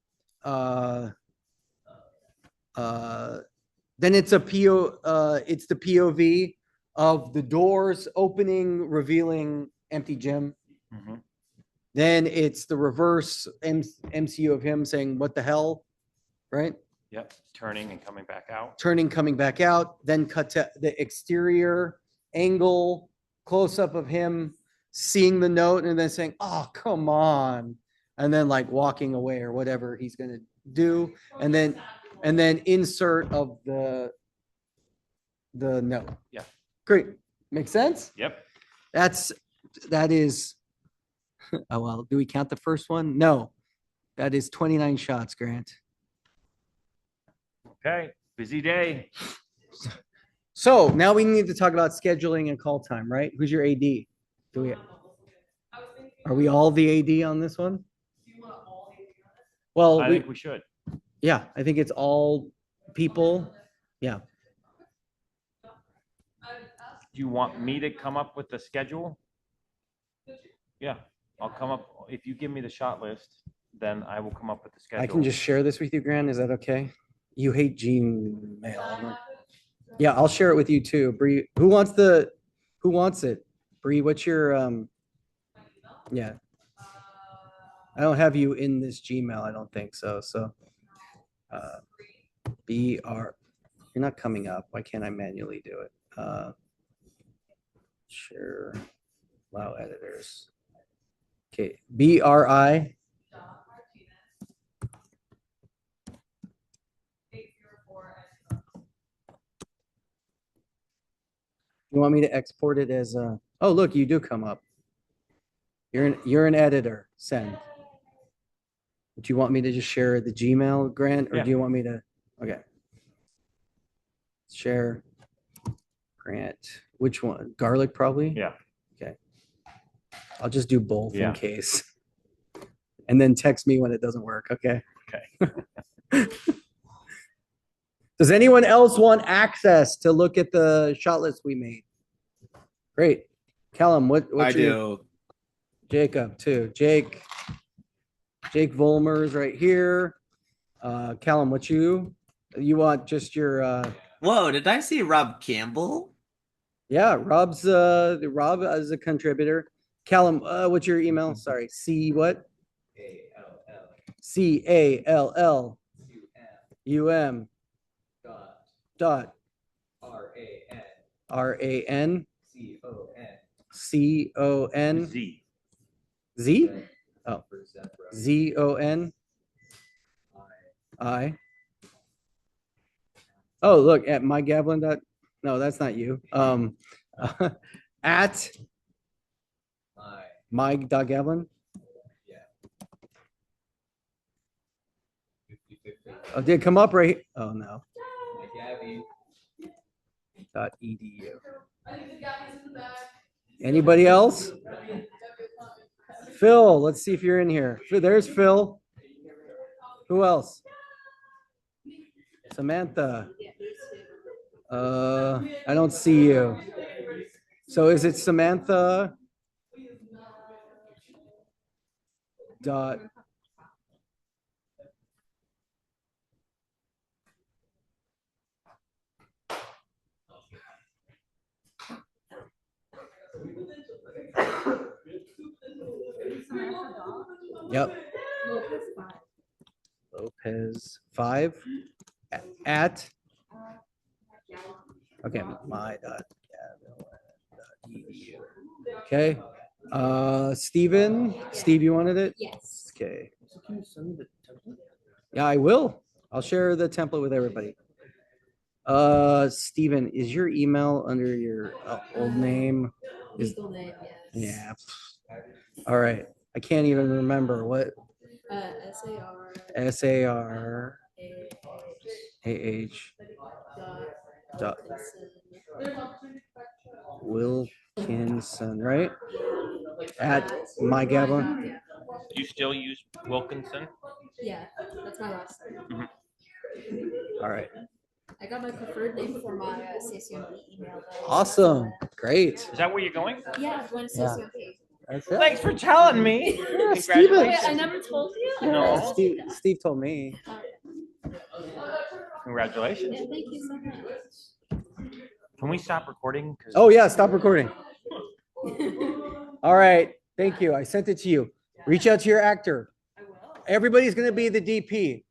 then it's the POV of the doors opening, revealing empty gym. Mhm. Then it's the reverse MCU of him saying, "What the hell?" Right? Yep. Turning and coming back out. Turning, coming back out. Then cut to the exterior angle, close up of him seeing the note and then saying, "Oh, come on." And then like walking away or whatever he's going to do. And then insert of the note. Yeah. Great. Makes sense? Yep. That is, oh, well, do we count the first one? No, that is 29 shots, Grant. Okay. Busy day. So now we need to talk about scheduling and call time, right? Who's your AD? I was thinking, Are we all the AD on this one? do you want all the on it? Well, I think we should. yeah, I think it's all people. Yeah. Do you want me to come up with the schedule? Yeah, I'll come up. If you give me the shot list, then I will come up with the schedule. I can just share this with you, Grant. Is that okay? You hate Gmail. Yeah, I'll share it with you too. Bree, who wants it? Bree, what's your, yeah. I don't have you in this Gmail. I don't think so. So, you're not coming up. Why can't I manually do it? Sure. Allow editors. Okay, BRI. You want me to export it as a, oh, look, you do come up. You're an editor, send. Do you want me to just share the Gmail, Grant, or Yeah. do you want me to, okay. Share, Grant, which one? Garlic probably? Yeah. Okay. I'll just do both Yeah. in case. And then text me when it doesn't work, okay? Okay. Does anyone else want access to look at the shot list we made? Great. Callum, I what's your do. Jacob too? Jake Volmer's right here. Callum, what you want just your Whoa, did I see Rob Campbell? yeah, Rob as a contributor. Callum, what's your email? Sorry. C what? CALLUM dot RAN CON Z. Z? Oh, ZON I. Oh, look at my Gavlin dot. No, that's not you. At my.gavlin. Oh, did it come up right? Oh no. Dot edu. Anybody else? Phil, let's see if you're in here. There's Phil. Who else? Samantha. I don't see you. So is it Samantha? Dot. Yep. Lopez 5 at okay, my.edu. Okay. Steve, you wanted it? Yes. Okay. Yeah, I will. I'll share the template with everybody. Steven, is your email under your old name? Legal name, yes. Yeah. All right. I can't even remember what SAR AH dot Wilkinson, right? At my Gavlin. Yeah. You still use Wilkinson? Yeah, that's my last name. All right. I got my preferred name for my CSUMP email though. Awesome. Great. Is that where you're going? Yeah, I'm going to Yeah. CSUMP. That's it. Thanks for telling me. Yeah, Wait, Congratulations. I never told you? No. Steve told me. Congratulations. Yeah, thank you so much. Can we stop recording? 'Cause- Oh yeah, stop recording. All right. Thank you. I sent it to you. Reach out to your actor. I will. Everybody's going to be the DP.